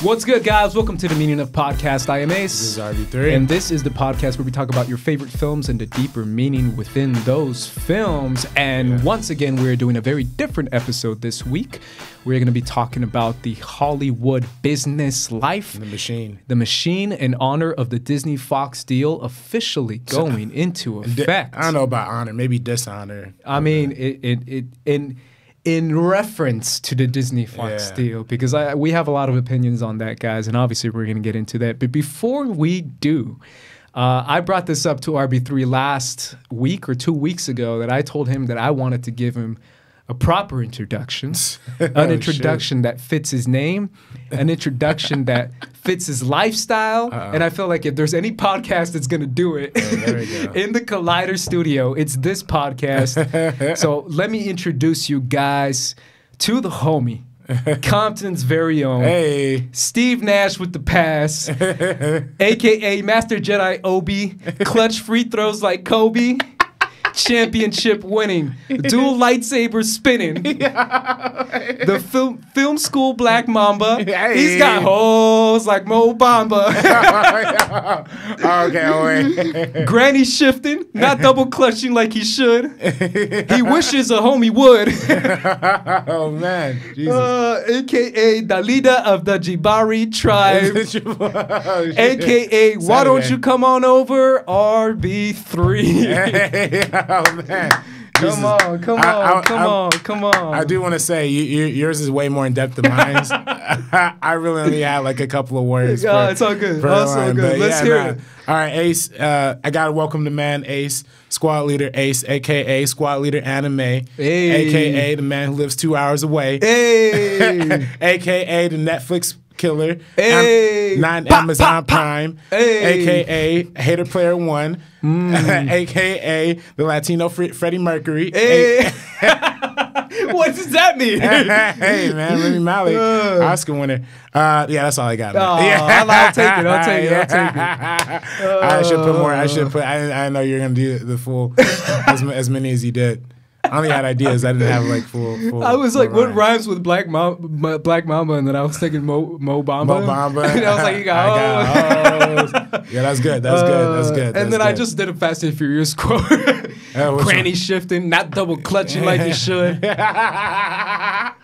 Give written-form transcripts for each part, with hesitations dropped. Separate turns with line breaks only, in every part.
What's good, guys? Welcome to the Meaning of Podcast. I am Ace.
This is RB3.
And this is the podcast where we talk about your favorite films and the deeper meaning within those films. And once again, we're doing a very different episode this week. We're going to be talking about the Hollywood business life.
The machine.
The machine in honor of the Disney-Fox deal officially going into effect.
I don't know about honor, maybe dishonor.
I mean, in reference to the Disney-Fox deal, because we have a lot of opinions on that, guys, and obviously we're going to get into that. But before we do, I brought this up to RB3 last week or 2 weeks ago that I told him that I wanted to give him a proper introduction, an introduction that fits his name, an introduction that fits his lifestyle. And I feel like if there's any podcast that's going to do it in the Collider studio, it's this podcast. So let me introduce you guys to the homie, Compton's very own, Steve Nash with the pass, a.k.a. Master Jedi Obi, clutch free throws like Kobe, championship winning, dual lightsabers spinning, the film school Black Mamba. He's got hoes like Mo Bamba. Granny shifting, not double clutching like he should. He wishes a homie would.
Oh man, Jesus.
AKA the leader of the Jibari tribe. AKA why don't you come on over, RB3.
Oh man.
Come on.
I do want to say yours is way more in depth than mine. I really only had like a couple of words.
It's all good. Let's hear it.
All right, Ace. I gotta welcome the man, Ace, squad leader Ace, aka squad leader Anime, aka the man who lives 2 hours away, aka the Netflix killer, not Amazon Prime, a.k.a. Hater Player One, a.k.a. the Latino Freddie Mercury.
What does that mean?
Hey, man, Rami Malek, Oscar winner. Yeah, that's all I got.
I'll take it.
I should put more. I know you're going to do the full, as many as you did. I only had ideas. I didn't have like full.
I was like, what rhymes with Black Mamba? And then I was thinking Mo Bamba.
Mo Bamba.
And I was like, you got hoes.
Yeah, that's good. That's good.
And then I just did a Fast and Furious quote. Granny shifting, not double clutching like you should.
That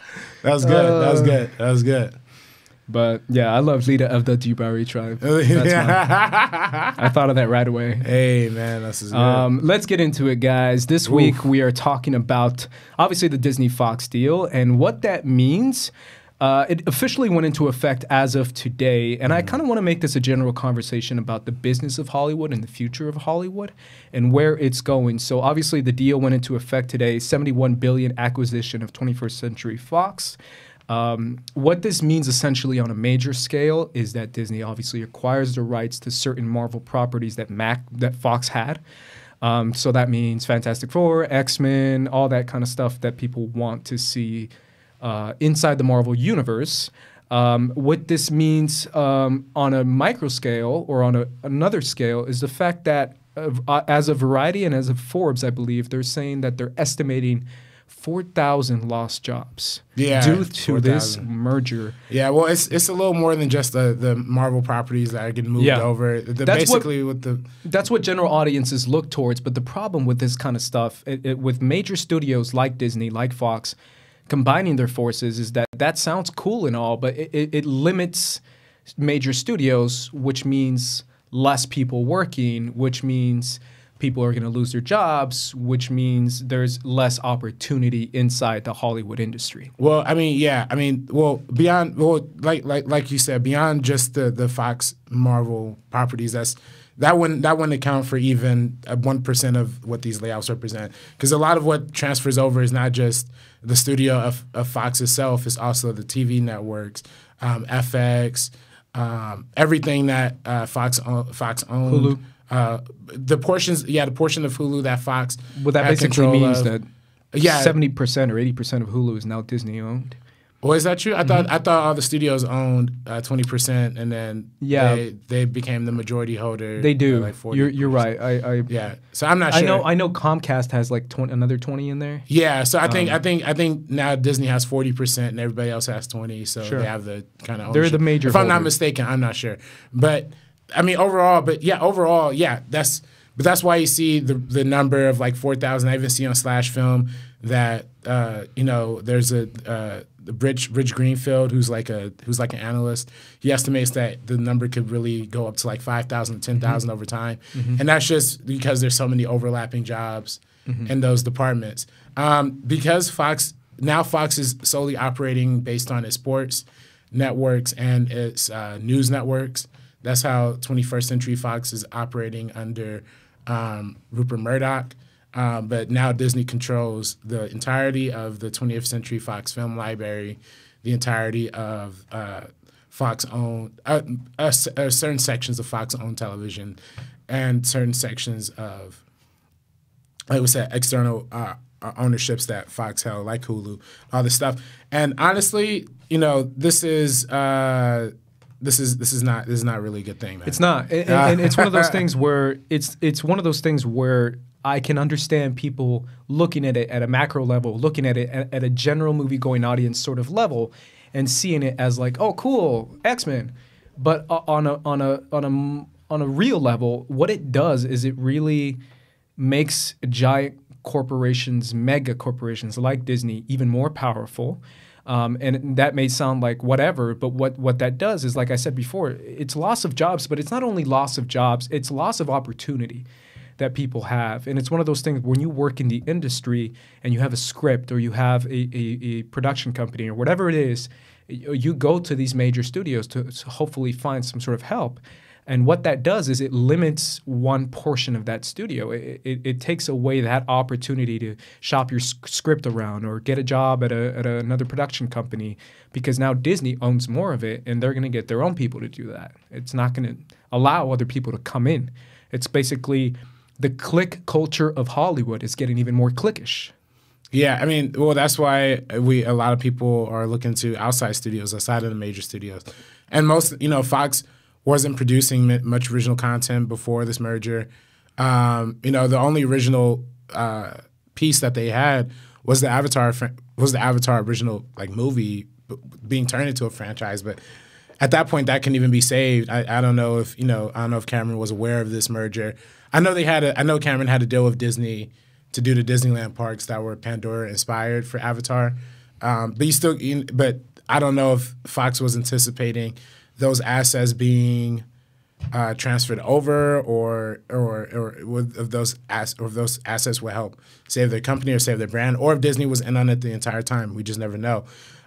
was good. But
yeah, I love leader of the Jibari tribe. I thought of that right away.
Hey man, that's good.
Let's get into it, guys. This week we are talking about obviously the Disney-Fox deal and what that means. It officially went into effect as of today, and I kind of want to make this a general conversation about the business of Hollywood and the future of Hollywood and where it's going. So obviously the deal went into effect today, $71 billion acquisition of 21st Century Fox. What this means essentially on a major scale is that Disney obviously acquires the rights to certain Marvel properties that Fox had. So that means Fantastic Four, X-Men, all that kind of stuff that people want to see inside the Marvel universe. What this means on a micro scale or on another scale is the fact that as of Variety and as of Forbes, I believe, they're saying that they're estimating 4,000 lost jobs due to this merger.
Yeah, well, it's a little more than just the Marvel properties that are getting moved over. That's
what general audiences look towards. But the problem with this kind of stuff, with major studios like Disney, like Fox, combining their forces, is that sounds cool and all, but it limits major studios, which means less people working, which means people are going to lose their jobs, which means there's less opportunity inside the Hollywood industry.
Well, beyond like you said, beyond just the Fox Marvel properties, that wouldn't account for even 1% of what these layouts represent. Because a lot of what transfers over is not just the studio of Fox itself; it's also the TV networks, FX, everything that Fox owned.
Hulu.
The portion of Hulu that Fox.
Well, that basically means that 70% or 80% of Hulu is now Disney owned.
Well, is that true? I thought all the studios owned 20%, and then they became the majority holder.
They do.
Like 40%.
You're right.
Yeah. So I'm not sure.
I know Comcast has like another 20 in there.
Yeah. So I think now Disney has 40% and everybody else has 20. So they have the kind of ownership.
They're the major.
If I'm not mistaken, I'm not sure. But I mean overall, that's why you see the number of like 4,000. I even see on Slash Film that there's Rich Greenfield, who's like an analyst. He estimates that the number could really go up to like 5,000 to 10,000 over time, and that's just because there's so many overlapping jobs in those departments. Because Fox is solely operating based on its sports networks and its news networks. That's how 21st Century Fox is operating under Rupert Murdoch. But now Disney controls the entirety of the 20th Century Fox film library, the entirety of Fox-owned, certain sections of Fox-owned television, and certain sections of, like we said, external ownerships that Fox held, like Hulu, all this stuff. And honestly, this is not really a good thing, man.
It's not, and it's one of those things where it's one of those things where I can understand people looking at it at a macro level, looking at it at a general movie-going audience sort of level, and seeing it as like, oh, cool, X-Men. But on a real level, what it does is it really makes giant corporations, mega corporations like Disney, even more powerful. And that may sound like whatever, but what that does is, like I said before, it's loss of jobs, but it's not only loss of jobs, it's loss of opportunity that people have. And it's one of those things when you work in the industry and you have a script or you have a production company or whatever it is, you go to these major studios to hopefully find some sort of help. And what that does is it limits one portion of that studio. It takes away that opportunity to shop your script around or get a job at another production company, because now Disney owns more of it and they're going to get their own people to do that. It's not going to allow other people to come in. It's basically the click culture of Hollywood is getting even more cliquish.
Yeah, I mean, well, that's why a lot of people are looking to outside studios, outside of the major studios. And most, Fox wasn't producing much original content before this merger. The only original piece that they had was the Avatar original like movie being turned into a franchise. But at that point, that couldn't even be saved. I don't know if Cameron was aware of this merger. I know Cameron had to deal with Disney to do the Disneyland parks that were Pandora inspired for Avatar. But I don't know if Fox was anticipating those assets being transferred over, or if those assets would help save their company or save their brand, or if Disney was in on it the entire time. We just never know.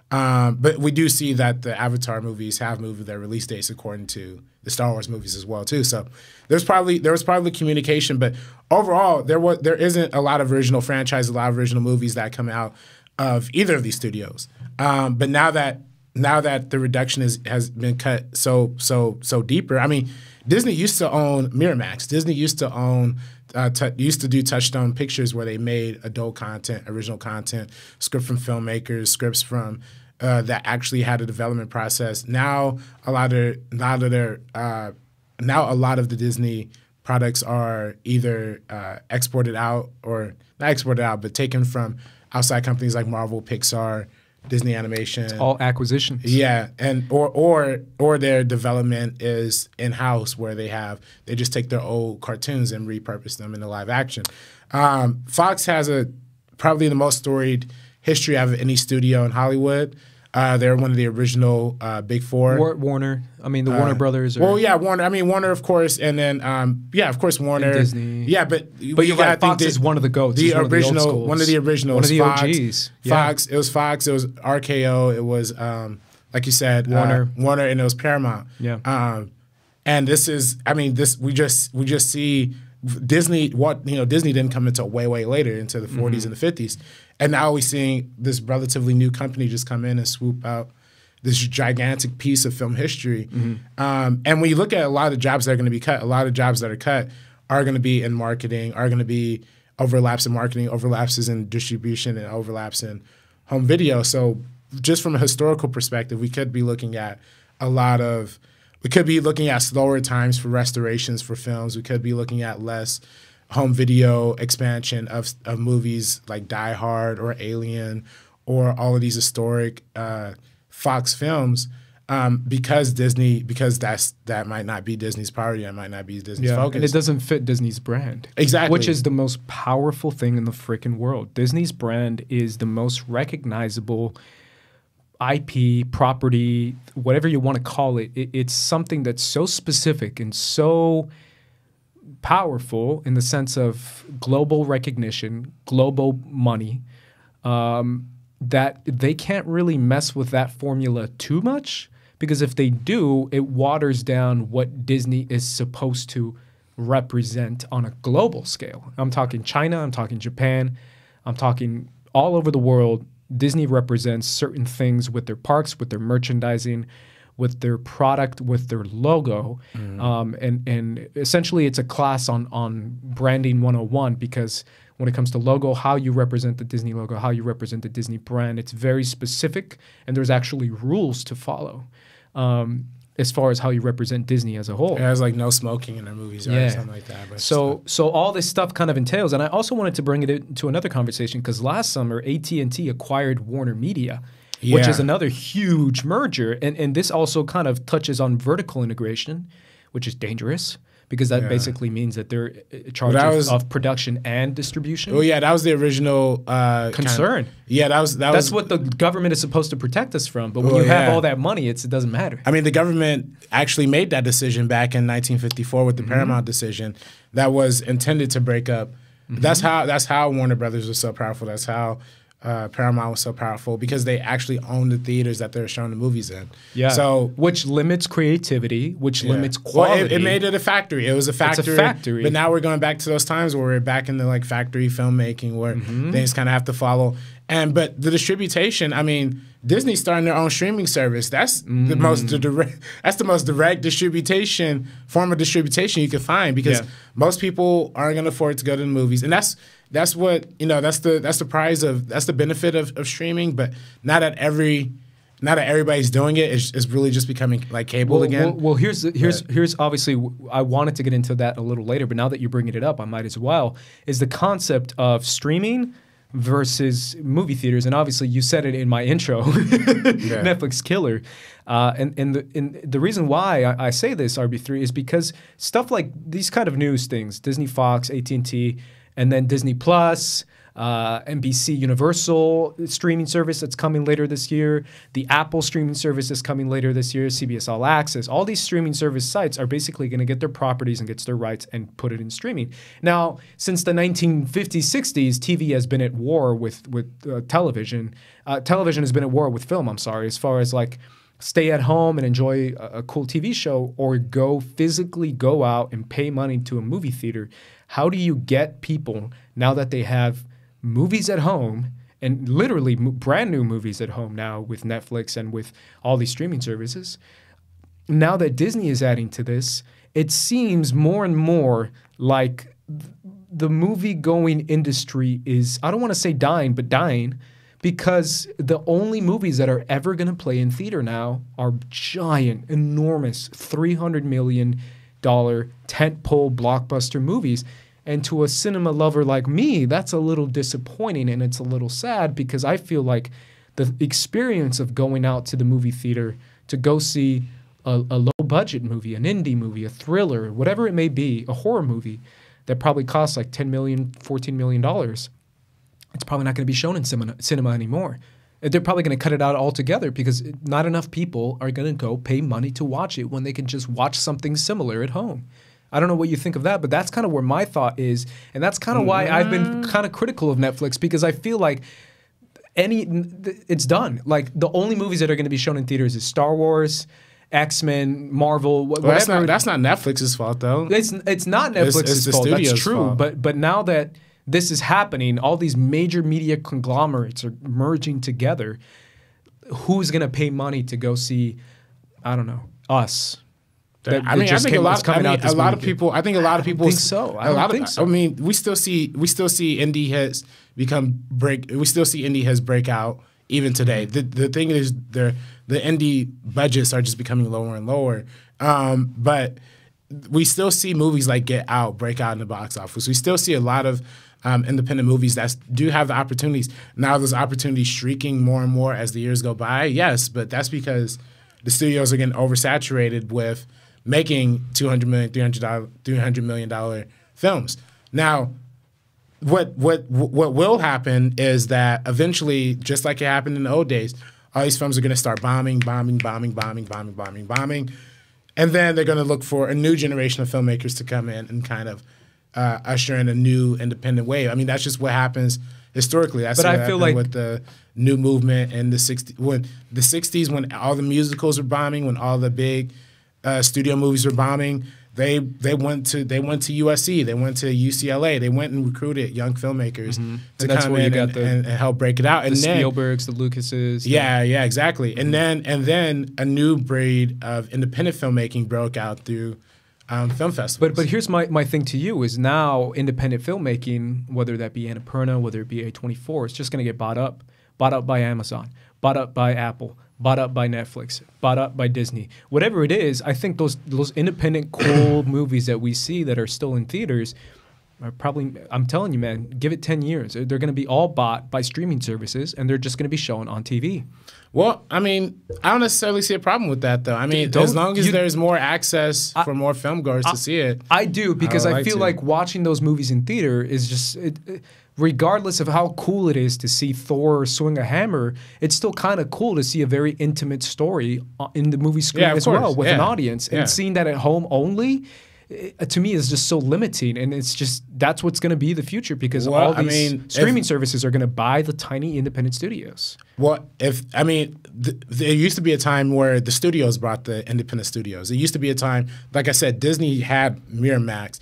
But we do see that the Avatar movies have moved their release dates according to the Star Wars movies as well too. So there was probably communication, but overall there isn't a lot of original franchise, a lot of original movies that come out of either of these studios. But now that the reduction has been cut so deeper. I mean, Disney used to own Miramax. Disney used to own used to do Touchstone Pictures, where they made adult content, original content, script from filmmakers, scripts from that actually had a development process. Now a lot of the Disney products are either exported out, or not exported out, but taken from outside companies like Marvel, Pixar, Disney Animation.
It's all acquisitions.
Yeah, and or their development is in-house, where they just take their old cartoons and repurpose them into live action. Fox has probably the most storied history of any studio in Hollywood. They're one of the original Big Four.
Warner. I mean, the Warner Brothers.
Well, yeah, Warner. I mean, Warner, of course, and then of course, Warner.
And Disney.
Yeah, but
you're right. Fox is one of the goats.
The original, one of the originals.
One of the
Fox,
OGs.
Fox. Yeah. It was Fox. It was RKO. It was like you said, Warner, and it was Paramount.
Yeah.
And this is, I mean, we just see Disney. Disney didn't come until way later, into the 40s and the 50s. And now we're seeing this relatively new company just come in and swoop out this gigantic piece of film history. And when you look at a lot of the jobs that are going to be cut, a lot of jobs that are cut are going to be in marketing, are going to be overlaps in marketing, overlaps in distribution, and overlaps in home video. So just from a historical perspective, we could be looking at we could be looking at slower times for restorations for films. We could be looking at less home video expansion of movies like Die Hard or Alien or all of these historic Fox films because that might not be Disney's priority. That might not be Disney's focus.
And it doesn't fit Disney's brand.
Exactly.
Which is the most powerful thing in the freaking world. Disney's brand is the most recognizable IP, property, whatever you want to call it. It's something that's so specific and so powerful in the sense of global recognition, global money, that they can't really mess with that formula too much, because if they do, it waters down what Disney is supposed to represent on a global scale. I'm talking China, I'm talking Japan, I'm talking all over the world. Disney represents certain things with their parks, with their merchandising, with their product, with their logo. And essentially it's a class on branding 101, because when it comes to logo, how you represent the Disney logo, how you represent the Disney brand, it's very specific, and there's actually rules to follow as far as how you represent Disney as a whole.
It has like no smoking in their movies or something like that. But
so all this stuff kind of entails, and I also wanted to bring it into another conversation, because last summer AT&T acquired Warner Media, which is another huge merger, and this also kind of touches on vertical integration, which is dangerous, because that basically means that they're in charge of production and distribution.
Oh yeah, that was the original
concern. That's what the government is supposed to protect us from. But when you have all that money, it doesn't matter.
I mean, the government actually made that decision back in 1954 with the Paramount decision that was intended to break up. That's how Warner Brothers was so powerful. That's how Paramount was so powerful, because they actually owned the theaters that they're showing the movies in.
Yeah.
So
which limits creativity, which limits quality.
Well, it made it a factory. It was a factory.
It's a factory.
But now we're going back to those times where we're back in the like factory filmmaking where things kind of have to follow. But the distribution, I mean, Disney's starting their own streaming service. That's the most direct distribution form of distribution you can find, because most people aren't going to afford to go to the movies, and that's what that's the benefit of streaming. But now that everybody's doing it, it's really just becoming like cable again.
Well, here's obviously, I wanted to get into that a little later, but now that you're bringing it up, I might as well. Is the concept of streaming versus movie theaters, and obviously you said it in my intro, Netflix killer, and the reason why I say this, RB3, is because stuff like these kind of news things, Disney, Fox, AT&T, and then Disney Plus, NBC Universal streaming service that's coming later this year, the Apple streaming service is coming later this year, CBS All Access. All these streaming service sites are basically going to get their properties and get their rights and put it in streaming. Now, since the 1950s, 60s, TV has been at war with television. Television has been at war with film, as far as like stay at home and enjoy a cool TV show, or physically go out and pay money to a movie theater. How do you get people, now that they have movies at home, and literally brand new movies at home now with Netflix and with all these streaming services, now that Disney is adding to this, it seems more and more like the movie-going industry is, I don't want to say dying, but dying, because the only movies that are ever going to play in theater now are giant, enormous, $300 million tentpole blockbuster movies. And to a cinema lover like me, that's a little disappointing, and it's a little sad, because I feel like the experience of going out to the movie theater to go see a low-budget movie, an indie movie, a thriller, whatever it may be, a horror movie that probably costs like $10 million, $14 million, it's probably not going to be shown in cinema anymore. They're probably going to cut it out altogether, because not enough people are going to go pay money to watch it when they can just watch something similar at home. I don't know what you think of that, but that's kind of where my thought is, and that's kind of why I've been kind of critical of Netflix, because I feel like it's done. Like, the only movies that are going to be shown in theaters is Star Wars, X-Men, Marvel.
That's not Netflix's fault, though.
It's not Netflix's fault. That's true.
Fault.
But now that this is happening, all these major media conglomerates are merging together. Who's going to pay money to go see, I don't know, us?
I think a lot of people
think so. I don't think so.
I mean, we still see indie hits break out even today. The thing is, the indie budgets are just becoming lower and lower. But we still see movies like Get Out break out in the box office. We still see a lot of independent movies that do have the opportunities. Now those opportunities shrinking more and more as the years go by. Yes, but that's because the studios are getting oversaturated with making $200 million, $300 million films. Now, what will happen is that eventually, just like it happened in the old days, all these films are going to start bombing, and then they're going to look for a new generation of filmmakers to come in and kind of usher in a new independent wave. I mean, that's just what happens historically. That's what happened with the new movement in the 60s. When the 60s, when all the musicals were bombing, when all the big studio movies were bombing, they went to USC, they went to UCLA, they went and recruited young filmmakers to come in and help break it out. And
the
then
Spielbergs, the Lucases.
Yeah, exactly. And then a new breed of independent filmmaking broke out through film festivals.
But here's my thing to you is now independent filmmaking, whether that be Annapurna, whether it be A24, it's just going to get bought up by Amazon, bought up by Apple, bought up by Netflix, bought up by Disney. Whatever it is, I think those independent cool movies that we see that are still in theaters are probably, I'm telling you, man, give it 10 years. They're going to be all bought by streaming services, and they're just going to be shown on TV.
Well, I mean, I don't necessarily see a problem with that, though. I mean, as long as there's more access for more filmgoers to see it.
I do, because I feel like watching those movies in theater is just... regardless of how cool it is to see Thor swing a hammer, it's still kind of cool to see a very intimate story in the movie screen as well with an audience. And seeing that at home only, to me, is just so limiting. And it's just, that's what's going to be the future, because all these streaming services are going to buy the tiny independent studios.
Well, there used to be a time where the studios brought the independent studios. It used to be a time, like I said, Disney had Miramax.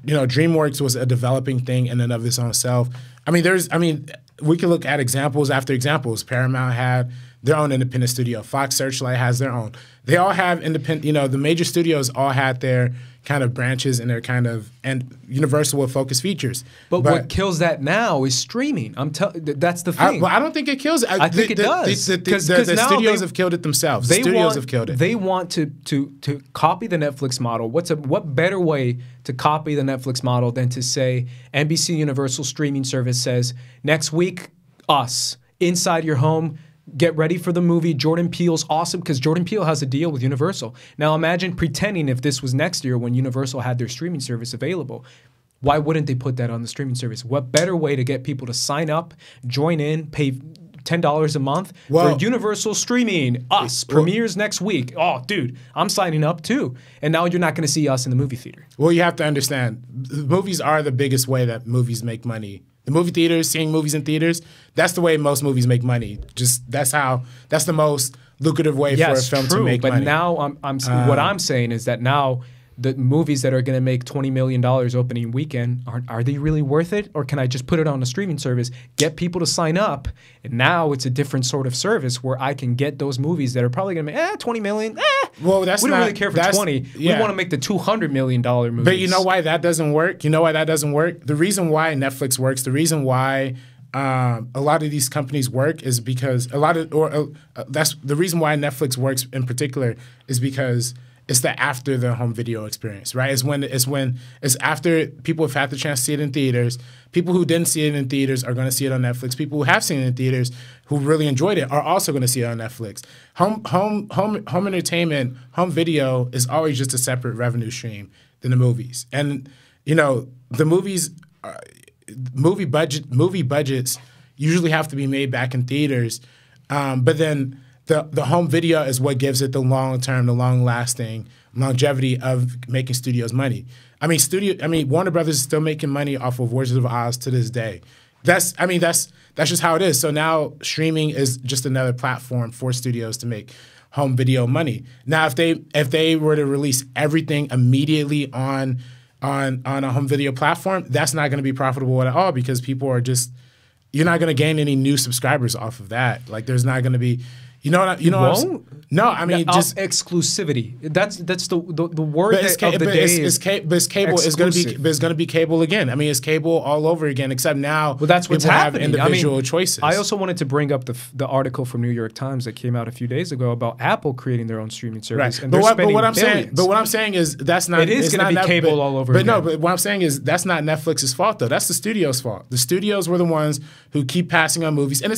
DreamWorks was a developing thing in and of its own self. We can look at examples after examples. Paramount had their own independent studio. Fox Searchlight has their own. They all have independent, the major studios all had their kind of branches and their kind of, and Universal with focus features.
But what kills that now is streaming. That's the thing.
I don't think it kills it.
I think it does.
The studios have killed it themselves. The studios have killed it.
They want to copy the Netflix model. What better way to copy the Netflix model than to say NBC Universal streaming service says, next week, us, inside your home, get ready for the movie. Jordan Peele's awesome, because Jordan Peele has a deal with Universal. Now imagine pretending if this was next year when Universal had their streaming service available. Why wouldn't they put that on the streaming service? What better way to get people to sign up, join in, pay $10 a month for Universal streaming? Premieres next week. Oh, dude, I'm signing up too. And now you're not going to see us in the movie theater.
Well, you have to understand, movies are the biggest way that movies make money. The movie theaters, seeing movies in theaters, that's the way most movies make money. That's the most lucrative way for a film to make money.
But now what I'm saying is that now the movies that are going to make $20 million opening weekend, are they really worth it? Or can I just put it on a streaming service, get people to sign up, and now it's a different sort of service where I can get those movies that are probably going to make $20 million.
Well,
we don't really care for 20. Yeah. We want to make the $200 million movies.
But you know why that doesn't work? The reason why Netflix works, the reason why a lot of these companies work is because that's the reason why Netflix works in particular is because it's the after the home video experience, right? It's after people have had the chance to see it in theaters. People who didn't see it in theaters are going to see it on Netflix. People who have seen it in theaters who really enjoyed it are also going to see it on Netflix. Home entertainment, home video is always just a separate revenue stream than the movies. And the movies, movie budgets usually have to be made back in theaters, but then the home video is what gives it the long-term, the long-lasting longevity of making studios money. Warner Brothers is still making money off of Wizards of Oz to this day. That's just how it is. So now streaming is just another platform for studios to make home video money. Now, if they were to release everything immediately on a home video platform, that's not going to be profitable at all, because people are just, you're not going to gain any new subscribers off of that. Like, there's not going to be, You know what? You know what? No, I mean just
exclusivity. That's the word of the day.
But it's cable. It's going to be cable again. I mean, it's cable all over again. Except now,
well, that's what's happening.
Have individual choices.
I also wanted to bring up the article from New York Times that came out a few days ago about Apple creating their own streaming service.
Right.
And but what
I'm saying is that's not.
It is going to be cable all over.
But no, but what I'm saying is that's not Netflix's fault though. That's the studio's fault. The studios were the ones who keep passing on movies, and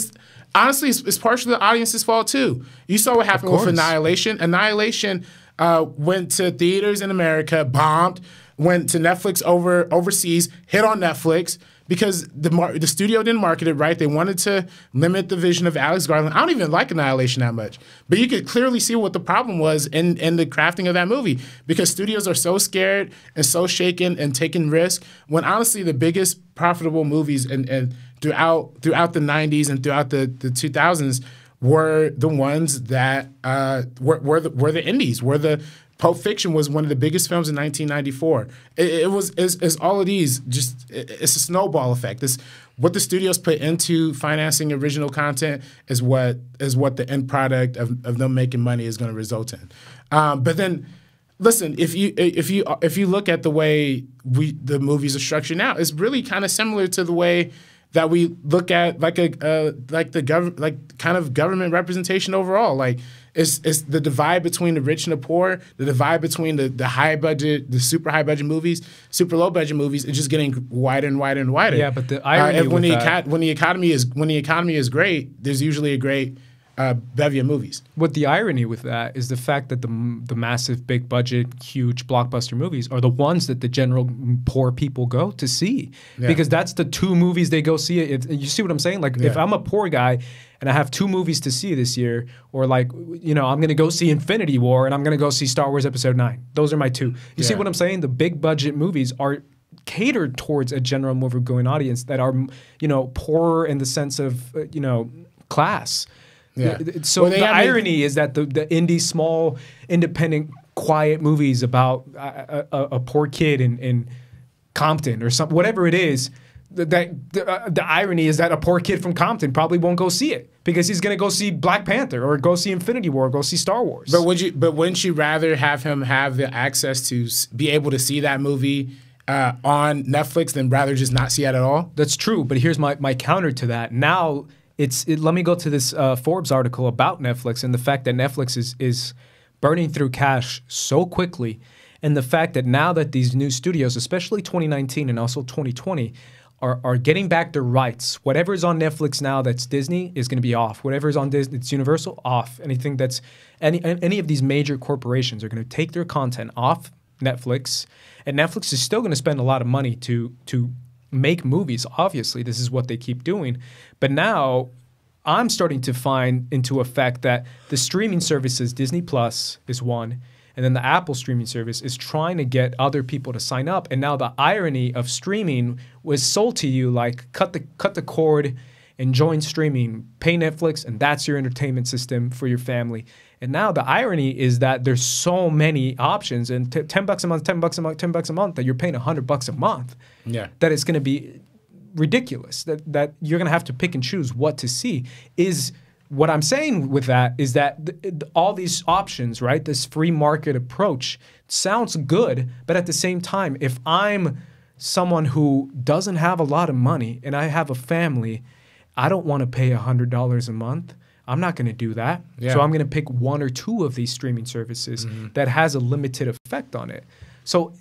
honestly, it's partially the audience's fault too. You saw what happened with Annihilation. Annihilation went to theaters in America, bombed, went to Netflix overseas, hit on Netflix because the studio didn't market it right. They wanted to limit the vision of Alex Garland. I don't even like Annihilation that much, but you could clearly see what the problem was in the crafting of that movie because studios are so scared and so shaken and taking risks when honestly the biggest profitable movies and throughout the 90s and throughout the 2000s were the ones that were the indies. Were the Pulp Fiction was one of the biggest films in 1994. It's all of these. It's a snowball effect. It's what the studios put into financing original content is what the end product of them making money is going to result in. But then. Listen, if you look at the way the movies are structured now, it's really kind of similar to the way that we look at kind of government representation overall. Like it's the divide between the rich and the poor, the divide between the high budget, the super high budget movies, super low budget movies. It's just getting wider and wider and wider.
Yeah, but the irony
when the economy is great, there's usually a great bevy of movies.
What the irony with that is the fact that the massive, big budget, huge blockbuster movies are the ones that the general poor people go to see because that's the two movies they go see. You see what I'm saying? Like if I'm a poor guy and I have two movies to see this year, or like I'm going to go see Infinity War and I'm going to go see Star Wars Episode 9. Those are my two. You see what I'm saying? The big budget movies are catered towards a general movie-going audience that are poorer in the sense of class.
Yeah.
So the irony is that the indie, small, independent, quiet movies about a poor kid in Compton or something, whatever it is, the irony is that a poor kid from Compton probably won't go see it because he's going to go see Black Panther or go see Infinity War or go see Star Wars.
But wouldn't you rather have him have the access to be able to see that movie on Netflix than rather just not see it at all?
That's true, but here's my counter to that. Now. Let me go to this Forbes article about Netflix and the fact that Netflix is burning through cash so quickly, and the fact that now that these new studios, especially 2019 and also 2020, are getting back their rights. Whatever is on Netflix now that's Disney is going to be off. Whatever is on Disney, it's Universal, off. Anything that's any of these major corporations are going to take their content off Netflix, and Netflix is still going to spend a lot of money to make movies. Obviously, this is what they keep doing. But now I'm starting to find into effect that the streaming services, Disney Plus is one, and then the Apple streaming service is trying to get other people to sign up. And now the irony of streaming was sold to you like cut the cord and join streaming, pay Netflix, and that's your entertainment system for your family. And now the irony is that there's so many options, and $10 a month, $10 a month, $10 a month, that you're paying $100 a month.
Yeah,
that it's going to be ridiculous. That you're going to have to pick and choose what to see. Is what I'm saying with that is that all these options, right? This free market approach sounds good, but at the same time, if I'm someone who doesn't have a lot of money and I have a family, I don't want to pay $100 a month. I'm not going to do that. Yeah. So I'm going to pick one or two of these streaming services that has a limited effect on it. So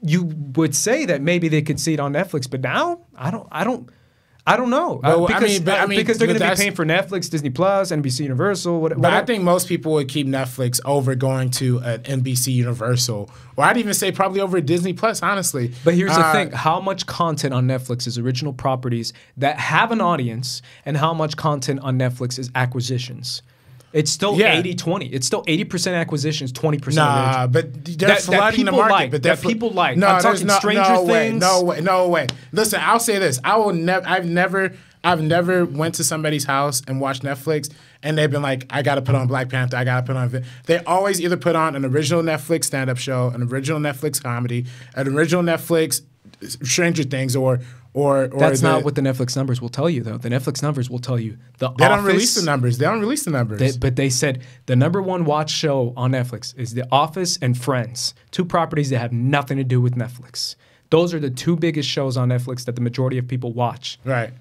you would say that maybe they could see it on Netflix, but now I don't know.
Well,
because they're going to be paying for Netflix, Disney Plus, NBC Universal. Whatever.
But I think most people would keep Netflix over going to an NBC Universal, or I'd even say probably over Disney Plus, honestly.
But here's the thing. How much content on Netflix is original properties that have an audience, and how much content on Netflix is acquisitions? It's still 80-20. It's still 80% acquisitions, 20% original.
Nah, but they're flooding the market.
But that people like. No, I'm talking Stranger Things.
No way. Listen, I'll say this. I've never went to somebody's house and watched Netflix and they've been like, I got to put on Black Panther. I got to put on. They always either put on an original Netflix stand-up show, an original Netflix comedy, an original Netflix Stranger Things, or
That's not what the Netflix numbers will tell you, though. The Netflix numbers will tell you
they don't release the numbers. They don't release the numbers.
But they said the #1 watch show on Netflix is The Office and Friends, 2 properties that have nothing to do with Netflix. Those are the 2 biggest shows on Netflix that the majority of people watch.
Right.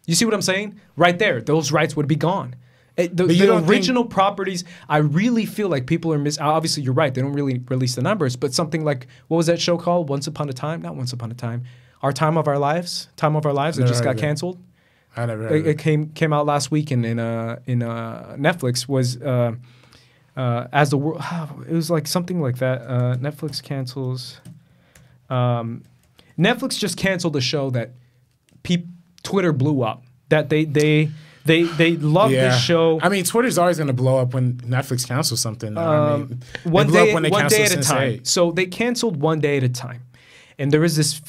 You see what I'm saying? Right there, those rights would be gone. The original properties, I really feel like people are obviously, you're right. They don't really release the numbers, but something like, what was that show called? Once Upon a Time? Not Once Upon a Time. Our Time of Our Lives. Time of Our Lives. It just got canceled.
I never heard
it. Came out last week in Netflix. Was as the world. It was like something like that. Netflix cancels. Netflix just canceled a show that Twitter blew up. That they love this show.
I mean, Twitter's always going to blow up when Netflix cancels something.
One day at a time. So they canceled One Day at a Time. And there is this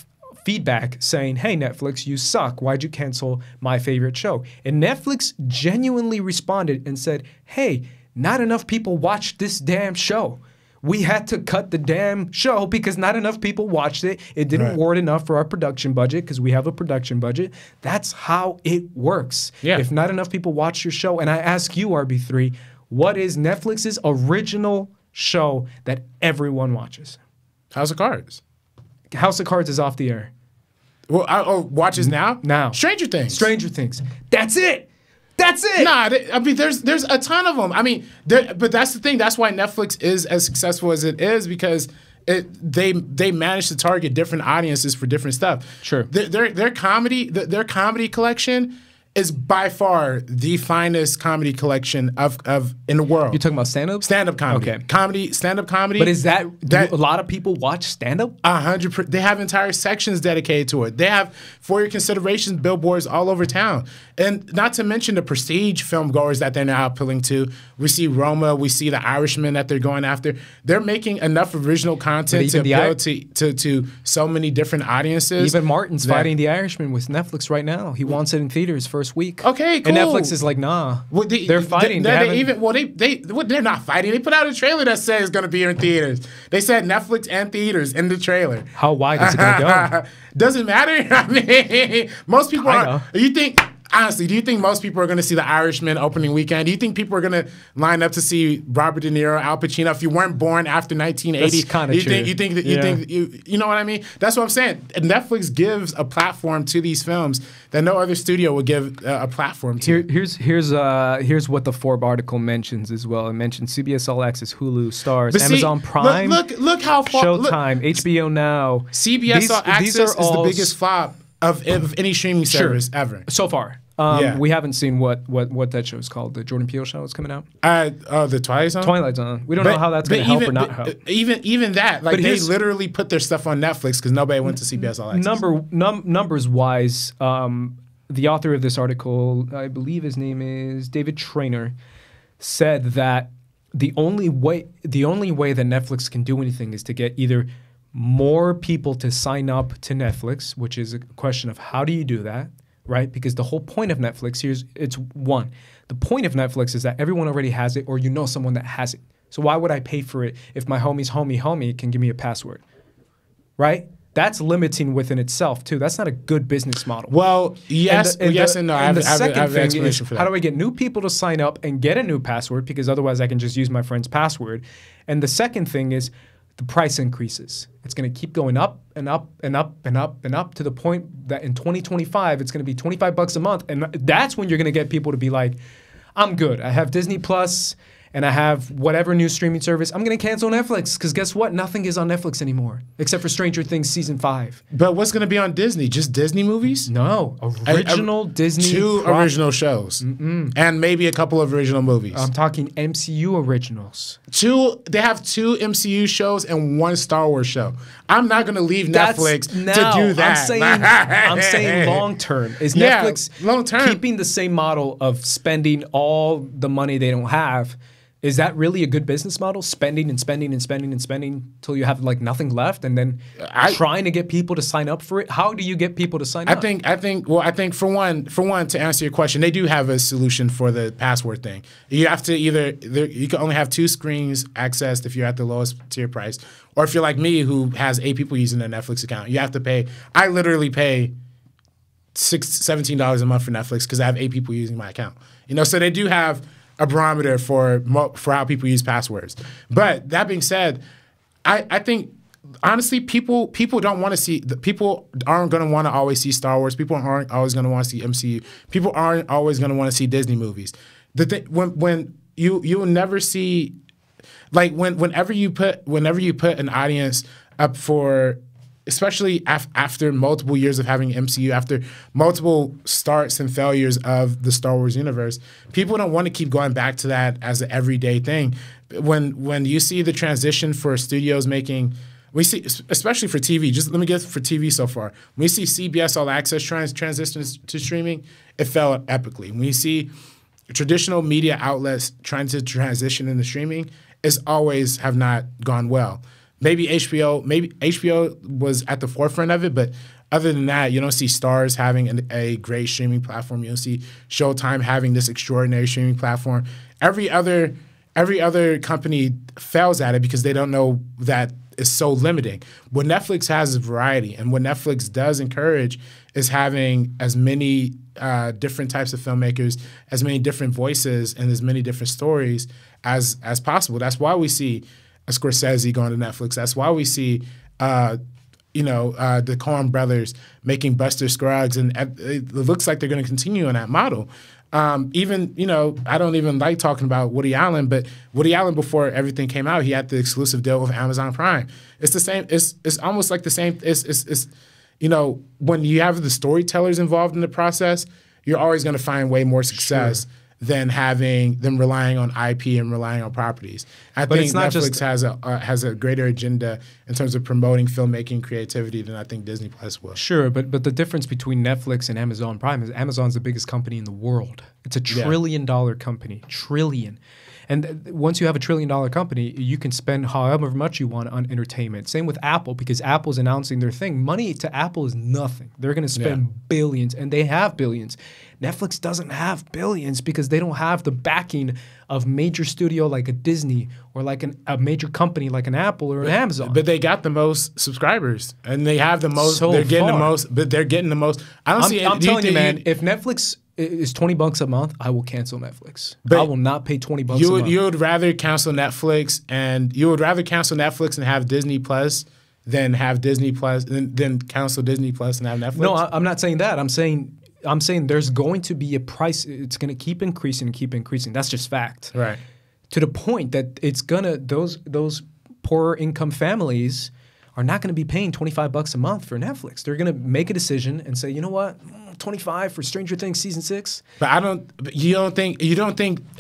feedback saying, hey, Netflix, you suck. Why'd you cancel my favorite show? And Netflix genuinely responded and said, hey, not enough people watched this damn show. We had to cut the damn show because not enough people watched it. It didn't warrant enough for our production budget because we have a production budget. That's how it works. Yeah. If not enough people watch your show, and I ask you, RB3, what is Netflix's original show that everyone watches?
House of Cards.
House of Cards is off the air.
Well, watches now?
Now.
Stranger Things.
Stranger Things. That's it. That's it.
Nah, I mean, there's a ton of them. I mean, but that's the thing. That's why Netflix is as successful as it is because they manage to target different audiences for different stuff.
Sure.
Their comedy collection is by far the finest comedy collection of in the world.
You're talking about stand-up?
Stand-up comedy. Okay. Stand-up comedy.
But is that a lot of people watch stand-up?
100%. They have entire sections dedicated to it. They have, for your consideration, billboards all over town. And not to mention the prestige film goers that they're now appealing to. We see Roma. We see The Irishman that they're going after. They're making enough original content to appeal to so many different audiences.
Even Martin's fighting The Irishman with Netflix right now. He wants it in theaters first week.
Okay, cool.
And Netflix is like, nah. Well, they're fighting.
They're not fighting. They put out a trailer that says it's going to be in theaters. They said Netflix and theaters in the trailer.
How wide is it going to go?
Doesn't matter. I mean, most people are. You think? Honestly, do you think most people are going to see The Irishman opening weekend? Do you think people are going to line up to see Robert De Niro, Al Pacino if you weren't born after 1980?
That's kind of true.
You know what I mean? That's what I'm saying. Netflix gives a platform to these films that no other studio would give a platform to.
Here's what the Forbes article mentions as well. It mentions CBS All Access, Hulu, Starz, Amazon Prime,
look how far,
Showtime, HBO Now.
CBS All Access is the biggest flop of any streaming service ever
so far. We haven't seen what that show is called. The Jordan Peele show is coming out.
The Twilight Zone.
Twilight Zone. We don't know how that's going to help or not help.
Even that, like they literally put their stuff on Netflix because nobody went to CBS All Access.
Numbers wise, the author of this article, I believe his name is David Traynor, said that the only way that Netflix can do anything is to get either more people to sign up to Netflix, which is a question of how do you do that, right? Because the whole point of Netflix the point of Netflix is that everyone already has it or you know someone that has it. So why would I pay for it if my homie's homie can give me a password, right? That's limiting within itself too. That's not a good business model.
Well, yes and no. I have an explanation for that.
How do I get new people to sign up and get a new password? Because otherwise I can just use my friend's password. And the second thing is the price increases. It's going to keep going up and up and up and up and up to the point that in 2025, it's going to be $25 a month. And that's when you're going to get people to be like, I'm good. I have Disney Plus and I have whatever new streaming service. I'm going to cancel Netflix because guess what? Nothing is on Netflix anymore except for Stranger Things Season 5.
But what's going to be on Disney? Just Disney movies?
No. Original Disney.
Two original shows. And maybe a couple of original movies.
I'm talking MCU originals.
They have 2 MCU shows and 1 Star Wars show. I'm not going to leave Netflix to do that.
I'm saying long term. Is Netflix keeping the same model of spending all the money they don't have? Is that really a good business model? Spending and spending and spending and spending until you have like nothing left, and then trying to get people to sign up for it. How do you get people to sign up?
I think for one, to answer your question, they do have a solution for the password thing. You have to you can only have 2 screens accessed if you're at the lowest tier price, or if you're like me who has 8 people using their Netflix account, you have to pay. I literally pay $17 a month for Netflix because I have 8 people using my account. You know, so they do have a barometer for how people use passwords. But that being said, I think honestly, people don't want to see. People aren't going to want to always see Star Wars. People aren't always going to want to see MCU. People aren't always going to want to see Disney movies. The thing when you will never see, like whenever you put an audience up for, especially after multiple years of having MCU, after multiple starts and failures of the Star Wars universe, people don't want to keep going back to that as an everyday thing. When you see the transition for studios making, we see, especially for TV, just let me get for TV so far. When we see CBS All Access transition to streaming, it fell epically. When we see traditional media outlets trying to transition into streaming, it's always have not gone well. Maybe HBO was at the forefront of it, but other than that, you don't see Starz having a great streaming platform. You don't see Showtime having this extraordinary streaming platform. Every other company fails at it because they don't know that it's so limiting. What Netflix has is variety, and what Netflix does encourage is having as many different types of filmmakers, as many different voices, and as many different stories as possible. That's why we see a Scorsese going to Netflix. That's why we see, the Coen brothers making Buster Scruggs, and it looks like they're going to continue on that model. Even, I don't even like talking about Woody Allen, but Woody Allen, before everything came out, he had the exclusive deal with Amazon Prime. It's the same. It's almost like the same. It's when you have the storytellers involved in the process, you're always going to find way more success. Sure. Than having them relying on IP and relying on properties. I think it's not Netflix has a greater agenda in terms of promoting filmmaking creativity than I think Disney Plus will.
Sure, but the difference between Netflix and Amazon Prime is Amazon's the biggest company in the world. It's a $1 trillion company, trillion. And once you have a $1 trillion company, you can spend however much you want on entertainment. Same with Apple, because Apple's announcing their thing. Money to Apple is nothing. They're going to spend billions, and they have billions. Netflix doesn't have billions because they don't have the backing of major studio like a Disney or like a major company like an Apple or an Amazon.
But they got the most subscribers, and they have the most.
So
they're getting
far.
the most. But they're getting the most. I'm
telling you, man. If Netflix is $20 a month, I will cancel Netflix. I will not pay $20 a month.
You would rather cancel Netflix and have Disney Plus than have Disney Plus than cancel Disney Plus and have Netflix.
No, I'm not saying that. I'm saying there's going to be a price. It's going to keep increasing and keep increasing. That's just fact.
Right.
To the point that it's gonna those poorer income families are not going to be paying $25 a month for Netflix. They're going to make a decision and say, you know what, 25 for Stranger Things season 6.
But you don't think if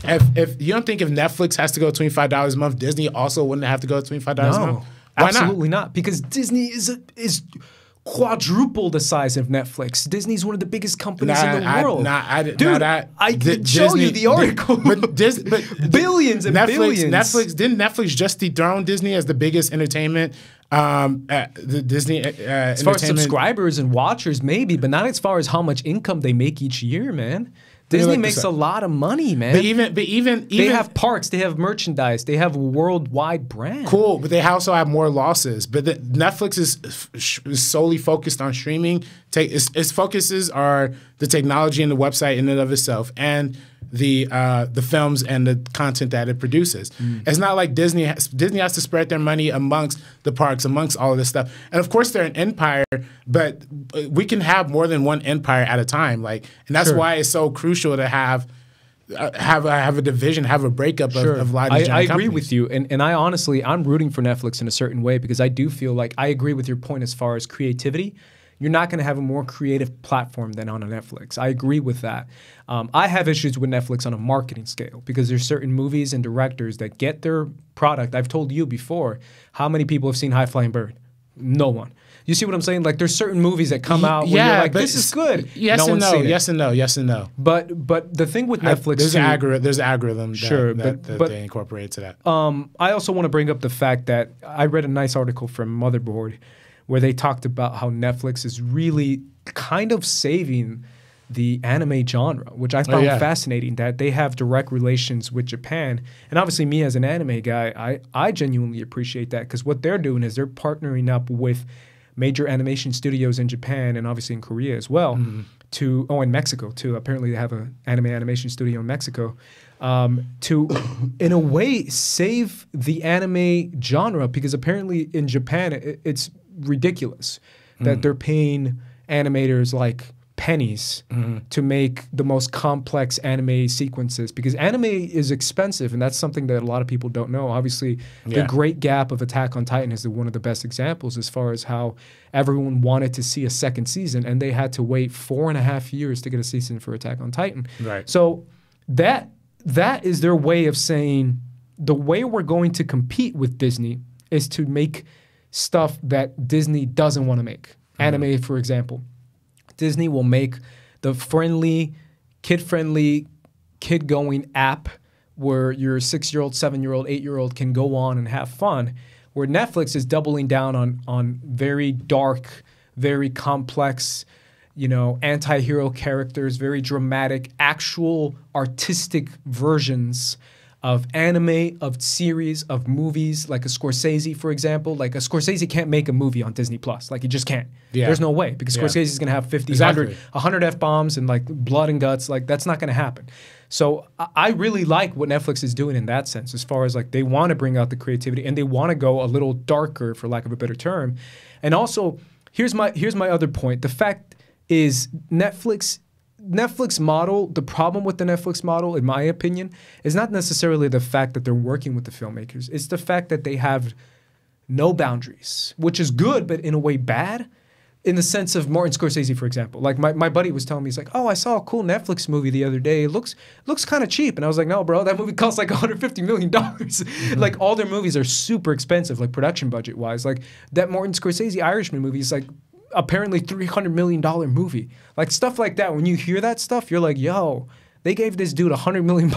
Netflix has to go $25 a month, Disney also wouldn't have to go $25 a month?
Why absolutely not? Because Disney is quadruple the size of Netflix. Disney's one of the biggest companies in the world. I can show you the article.
But
billions and billions.
Didn't Netflix just dethrone Disney as the biggest entertainment? The Disney
as far as subscribers and watchers, maybe, but not as far as how much income they make each year, man. Disney makes a lot of money, man.
But even
they have parks, they have merchandise, they have a worldwide brand.
Cool, but they also have more losses. But Netflix is solely focused on streaming. Its focuses are the technology and the website in and of itself, and the films and the content that it produces. It's not like Disney has to spread their money amongst the parks, amongst all of this stuff. And of course, they're an empire, but we can have more than one empire at a time. And that's why it's so crucial to have a division, have a breakup of a lot of these
I agree
companies.
with you, and I honestly, I'm rooting for Netflix in a certain way because I do feel like I agree with your point as far as creativity. You're not going to have a more creative platform than on a Netflix. I agree with that. I have issues with Netflix on a marketing scale because there's certain movies and directors that get their product. I've told you before, how many people have seen High Flying Bird? No one. You see what I'm saying? Like there's certain movies that come out where you're like, this is good.
Yes and no. Yes and no. Yes and no.
But the thing with Netflix,
there's an algorithm that they incorporate to that.
I also want to bring up the fact that I read a nice article from Motherboard where they talked about how Netflix is really kind of saving the anime genre, which I found fascinating, that they have direct relations with Japan. And obviously me as an anime guy, I genuinely appreciate that because what they're doing is they're partnering up with major animation studios in Japan and obviously in Korea as well in Mexico too. Apparently, they have an animation studio in Mexico. To, in a way, save the anime genre, because apparently in Japan it's ridiculous that they're paying animators like pennies to make the most complex anime sequences, because anime is expensive, and that's something that a lot of people don't know. Obviously, the Great Gap of Attack on Titan is one of the best examples as far as how everyone wanted to see a second season, and they had to wait 4.5 years to get a season for Attack on Titan.
Right.
So that is their way of saying, the way we're going to compete with Disney is to make stuff that Disney doesn't want to make. Anime, for example. Disney will make the kid-friendly, kid-going app where your 6-year-old, 7-year-old, 8-year-old can go on and have fun, where Netflix is doubling down on very dark, very complex, anti-hero characters, very dramatic, actual artistic versions of anime, of series, of movies, like a Scorsese, for example. Like a Scorsese can't make a movie on Disney Plus. Like, he just can't. Yeah. There's no way, because Scorsese is going to have 50, 100 F-bombs and like blood and guts. Like, that's not going to happen. So I really like what Netflix is doing in that sense, as far as like they want to bring out the creativity and they want to go a little darker, for lack of a better term. And also, here's my other point. The fact is Netflix model, the problem with the Netflix model, in my opinion, is not necessarily the fact that they're working with the filmmakers. It's the fact that they have no boundaries, which is good, but in a way bad, in the sense of Martin Scorsese, for example. Like my buddy was telling me, he's like, oh, I saw a cool Netflix movie the other day. It looks kind of cheap. And I was like, no, bro, that movie costs like $150 million. Like, all their movies are super expensive, like production budget wise. Like that Martin Scorsese Irishman movie is like apparently $300 million movie. Like, stuff like that. When you hear that stuff, you're like, yo, they gave this dude $100 million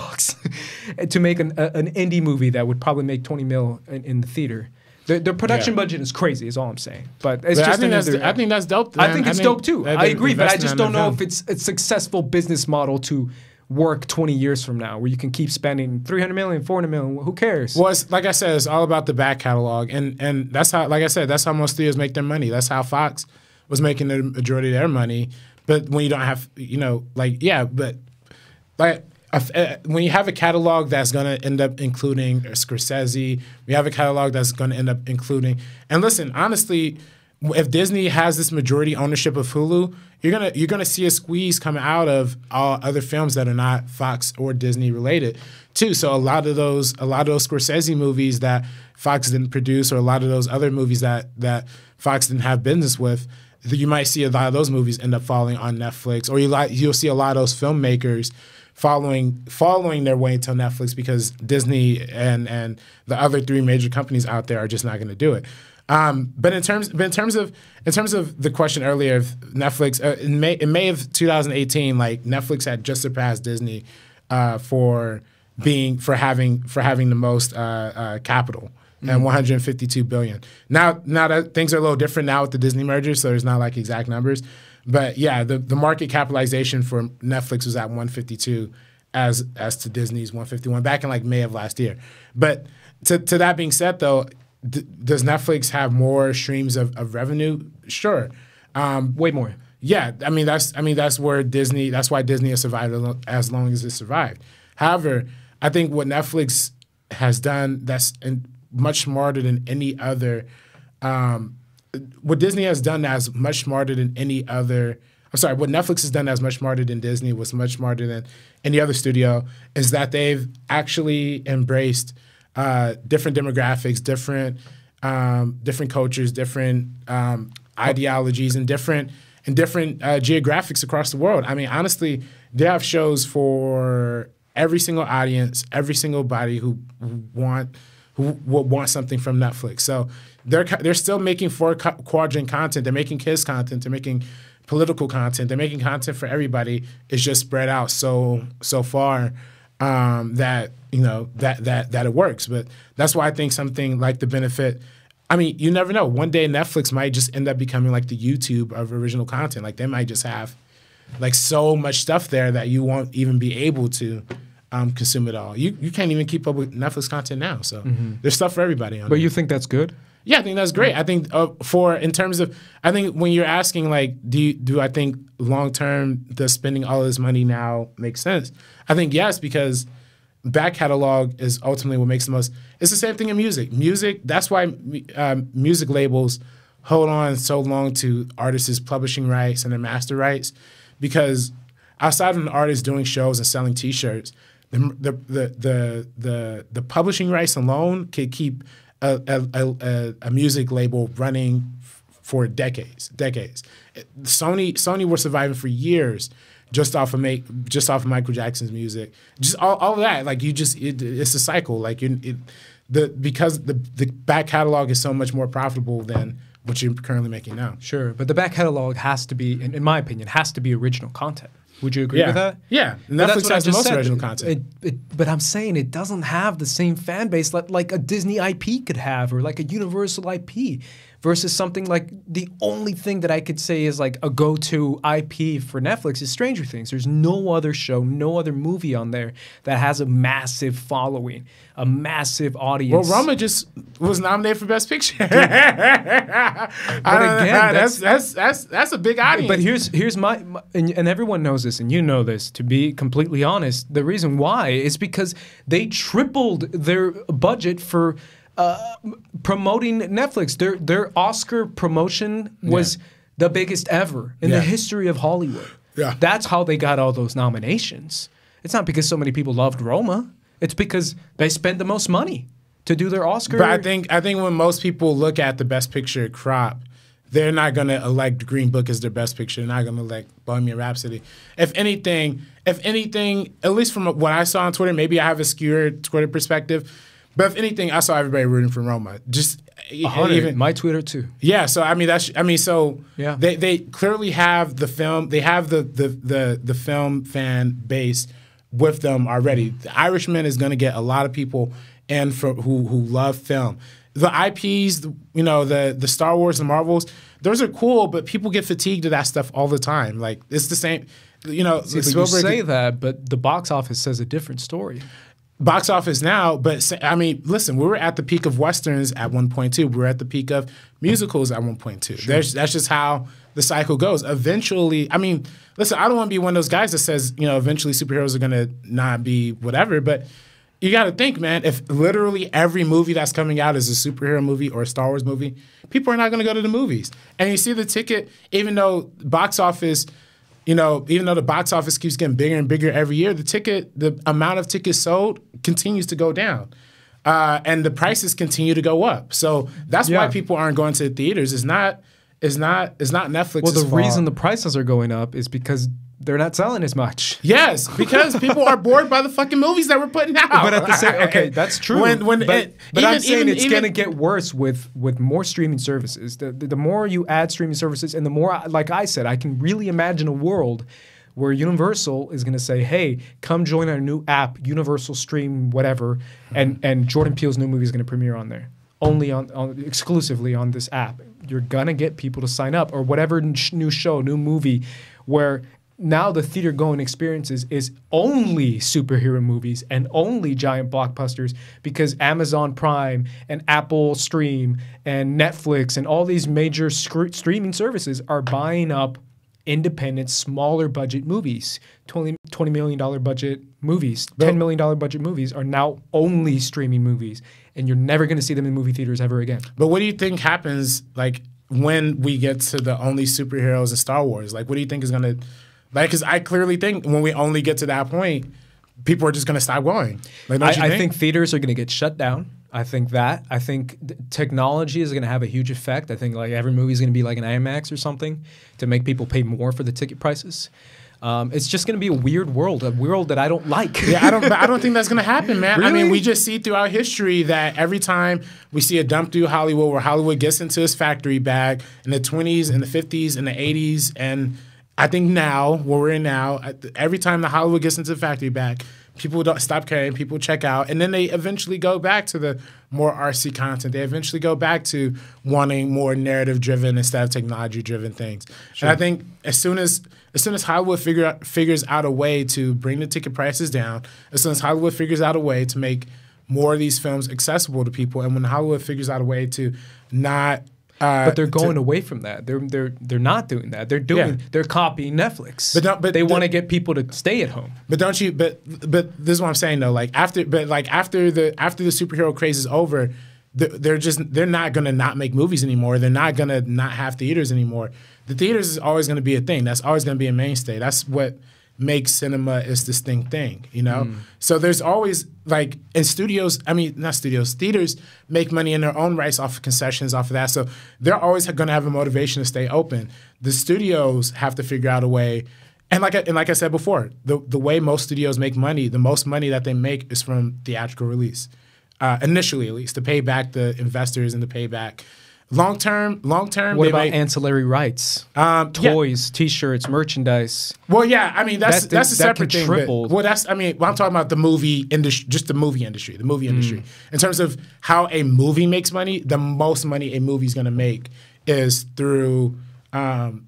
to make an indie movie that would probably make 20 mil in the theater. Their production budget is crazy, is all I'm saying. But it's just
I think that's dope. Man.
I think it's dope too. I agree, but I just don't know if it's a successful business model to work 20 years from now, where you can keep spending $300 million, $400 million. Who cares?
Well, it's, like I said, it's all about the back catalog, and that's how, like I said, that's how most studios make their money. That's how Fox was making the majority of their money. But when you don't have, when you have a catalog that's going to end up including Scorsese, we have a catalog that's going to end up including, and listen, honestly, if Disney has this majority ownership of Hulu, you're gonna see a squeeze coming out of all other films that are not Fox or Disney related too. So a lot of those Scorsese movies that Fox didn't produce, or a lot of those other movies that Fox didn't have business with, you might see a lot of those movies end up falling on Netflix, or you'll see a lot of those filmmakers following their way to Netflix, because Disney and the other 3 major companies out there are just not going to do it. But in terms of the question earlier of Netflix, in May of 2018, like, Netflix had just surpassed Disney for having the most capital. And 152 billion. Now that things are a little different now with the Disney merger, so there's not like exact numbers. But yeah, the market capitalization for Netflix was at 152 as to Disney's 151 back in like May of last year. But to that being said, though, does Netflix have more streams of revenue? Sure.
Way more.
Yeah, that's where Disney. That's why Disney has survived as long as it survived. However, I think what Netflix has done that's much smarter than any other. What Disney has done as much smarter than any other. I'm sorry. What Netflix has done as much smarter than Disney, was much smarter than any other studio, is that they've actually embraced different demographics, different cultures, different ideologies, and different geographics across the world. I mean, honestly, they have shows for every single audience, every single body who will want something from Netflix. So they're still making 4-quadrant content. They're making kids content. They're making political content. They're making content for everybody. It's just spread out so far that it works. But that's why I think something like The Benefit. I mean, you never know. One day Netflix might just end up becoming like the YouTube of original content. Like, they might just have like so much stuff there that you won't even be able to consume it all. You can't even keep up with Netflix content now. So there's stuff for everybody on
But
there.
you think that's good?
Yeah, I think that's great. I think in terms of, I think when you're asking like, do I think long term the spending all this money now makes sense? I think yes, because back catalog is ultimately what makes the most. It's the same thing in music. Music, that's why music labels hold on so long to artists' publishing rights and their master rights, because outside of an artist doing shows and selling T-shirts, the publishing rights alone could keep a music label running for decades. Sony were surviving for years just off of Michael Jackson's music, just all of that. Like it's a cycle. Like because the back catalog is so much more profitable than what you're currently making now.
Sure, but the back catalog has to be, in my opinion, has to be original content. Would you agree with that?
Yeah, Netflix has the most original content.
But I'm saying it doesn't have the same fan base like a Disney IP could have, or like a Universal IP, versus something like the only thing that I could say is like a go-to IP for Netflix is Stranger Things. There's no other show, no other movie on there that has a massive following, a massive audience.
Well, Roma just was nominated for Best Picture. But
again,
that's a big audience.
But here's my and everyone knows this, and you know this. To be completely honest, the reason why is because they tripled their budget for promoting Netflix. Their Oscar promotion was the biggest ever in the history of Hollywood.
Yeah.
That's how they got all those nominations. It's not because so many people loved Roma. It's because they spent the most money to do their Oscar.
But I think when most people look at the Best Picture crop, they're not going to elect Green Book as their Best Picture. They're not going to elect Bohemian Rhapsody. If anything, at least from what I saw on Twitter, maybe I have a skewed Twitter perspective, but if anything, I saw everybody rooting for Roma. Just
even my Twitter too.
Yeah, so they clearly have the film. They have the film fan base with them already. The Irishman is going to get a lot of people in who love film. The IPs, the Star Wars and Marvels, those are cool, but people get fatigued of that stuff all the time. Like it's the same,
See, but you say that, but the box office says a different story.
Box office now, but I mean, listen, we were at the peak of Westerns at 1.2. We were at the peak of musicals at 1.2. Sure. That's just how the cycle goes. Eventually, I mean, listen, I don't want to be one of those guys that says, eventually superheroes are going to not be whatever, but you got to think, man, if literally every movie that's coming out is a superhero movie or a Star Wars movie, people are not going to go to the movies. And you see the ticket, even though the box office keeps getting bigger and bigger every year, the amount of tickets sold continues to go down. And the prices continue to go up. So that's why people aren't going to the theaters. It's not Netflix's
fault. Well, the
fault.
reason the prices are going up is because they're not selling as much.
Yes, because people are bored by the fucking movies that we're putting out.
But at the same, okay, that's true. But I'm saying it's going to get worse with more streaming services. The more you add streaming services, and the more, like I said, I can really imagine a world where Universal is going to say, "Hey, come join our new app, Universal Stream, whatever," and Jordan Peele's new movie is going to premiere on there, only exclusively on this app. You're gonna get people to sign up, or whatever new show, new movie, where now the theater going experiences is only superhero movies and only giant blockbusters, because Amazon Prime and Apple Stream and Netflix and all these major streaming services are buying up independent, smaller budget movies. $20 million budget movies, $10 million budget movies are now only streaming movies, and you're never going to see them in movie theaters ever again.
But what do you think happens like when we get to the only superheroes in Star Wars? Like, what do you think is going to... Because I clearly think when we only get to that point, people are just going to stop going. Like,
I think theaters are going to get shut down. I think technology is going to have a huge effect. I think like every movie is going to be like an IMAX or something to make people pay more for the ticket prices. It's just going to be a weird world, a world that I don't like.
Yeah, I don't think that's going to happen, man.
Really?
I mean, we just see throughout history that every time we see a dump through Hollywood, where Hollywood gets into its factory bag in the 20s and the 50s and the 80s, and I think now, where we're in now, every time the Hollywood gets into the factory bag, people don't stop caring, people check out, and then they eventually go back to the more RC content. They eventually go back to wanting more narrative-driven instead of technology-driven things. Sure. And I think as soon as Hollywood figures out a way to bring the ticket prices down, as soon as Hollywood figures out a way to make more of these films accessible to people. And when Hollywood figures out a way to not
but they're going away from that. They're not doing that. They're copying Netflix. But they want to get people to stay at home.
But don't you? But this is what I'm saying though. Like after the superhero craze is over, they're not gonna not make movies anymore. They're not gonna not have theaters anymore. The theaters is always gonna be a thing. That's always gonna be a mainstay. That's what makes cinema its distinct thing, you know? So there's always, like, in studios, I mean, not studios, theaters make money in their own rights off of concessions, off of that. So they're always going to have a motivation to stay open. The studios have to figure out a way, and like I said before, the way most studios make money, the most money that they make is from theatrical release, initially at least, to pay back the investors and to pay back. Long term.
What about ancillary rights? Toys, T-shirts, merchandise.
Well, yeah, I mean that's a separate thing.
Triple.
I'm talking about the movie industry, just the movie industry. The movie industry, in terms of how a movie makes money, the most money a movie's going to make is through through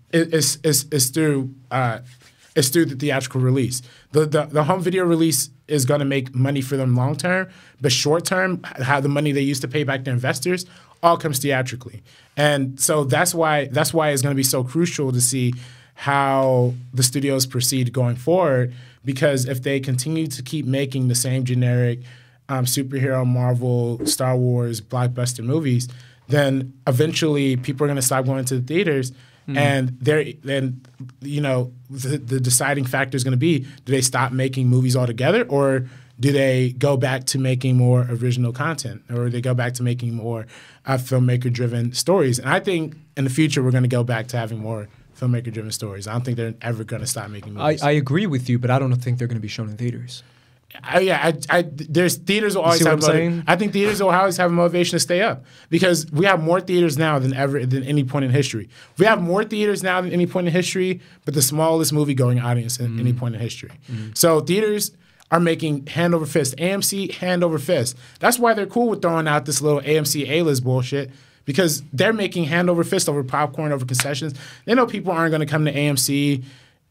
the theatrical release. The home video release is going to make money for them long term, but short term, how the money they use to pay back their investors all comes theatrically. And so that's why it's going to be so crucial to see how the studios proceed going forward, because if they continue to keep making the same generic superhero, Marvel, Star Wars, blockbuster movies, then eventually people are going to stop going to the theaters. And the deciding factor is going to be, do they stop making movies altogether, or do they go back to making more original content, or they go back to making more filmmaker-driven stories? And I think in the future we're going to go back to having more filmmaker-driven stories. I don't think they're ever going to stop making movies.
I agree with you, but I don't think they're going to be shown in theaters.
There's theaters will always have. I think theaters will always have a motivation to stay up, because we have more theaters now than any point in history. We have more theaters now than any point in history, but the smallest movie-going audience in any point in history. So theaters are making hand over fist. AMC, hand over fist. That's why they're cool with throwing out this little AMC A-list bullshit, because they're making hand over fist over popcorn, over concessions. They know people aren't going to come to AMC.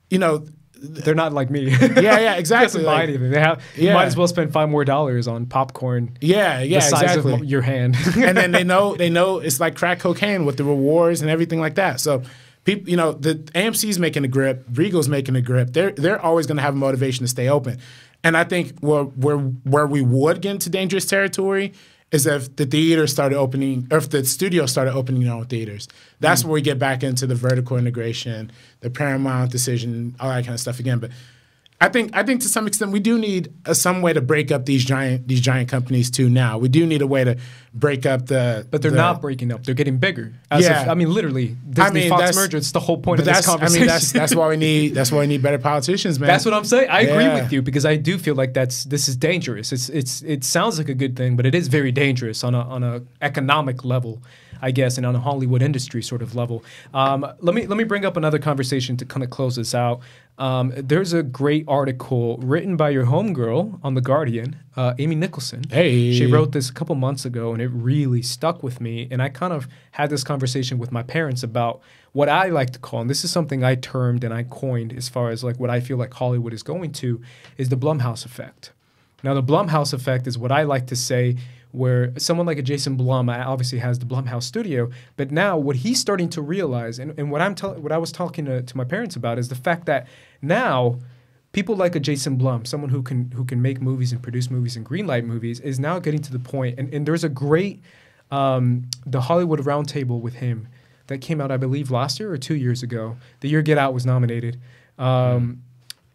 You know,
they're not like me.
Yeah, exactly.
Buy anything. You might as well spend $5 more on popcorn.
The size
of your hand.
And then they know it's like crack cocaine with the rewards and everything like that. So people, the AMC's making a grip, Regal's making a grip. They're always going to have a motivation to stay open. And I think where we would get into dangerous territory is if the theaters started opening, or if the studios started opening their own theaters. That's where we get back into the vertical integration, the Paramount decision, all that kind of stuff again. But I think to some extent we do need some way to break up these giant companies too. Now we do need a way to break up the.
But they're not breaking up; they're getting bigger. Literally, Disney Fox merger. It's the whole point of this conversation.
That's why we need better politicians, man.
That's what I'm saying. I agree with you, because I do feel like this is dangerous. It sounds like a good thing, but it is very dangerous on a economic level, I guess, and on a Hollywood industry sort of level. Let me bring up another conversation to kind of close this out. There's a great article written by your homegirl on The Guardian, Amy Nicholson.
Hey.
She wrote this a couple months ago, and it really stuck with me. And I kind of had this conversation with my parents about what I like to call, and this is something I termed and I coined as far as like what I feel like Hollywood is going to, is the Blumhouse effect. Now, the Blumhouse effect is what I like to say, where someone like a Jason Blum obviously has the Blumhouse studio, but now what he's starting to realize, and what I was talking to my parents about, is the fact that now people like a Jason Blum, someone who can make movies and produce movies and greenlight movies, is now getting to the point, and there's a great the Hollywood Roundtable with him that came out, I believe, last year or 2 years ago. The year Get Out was nominated.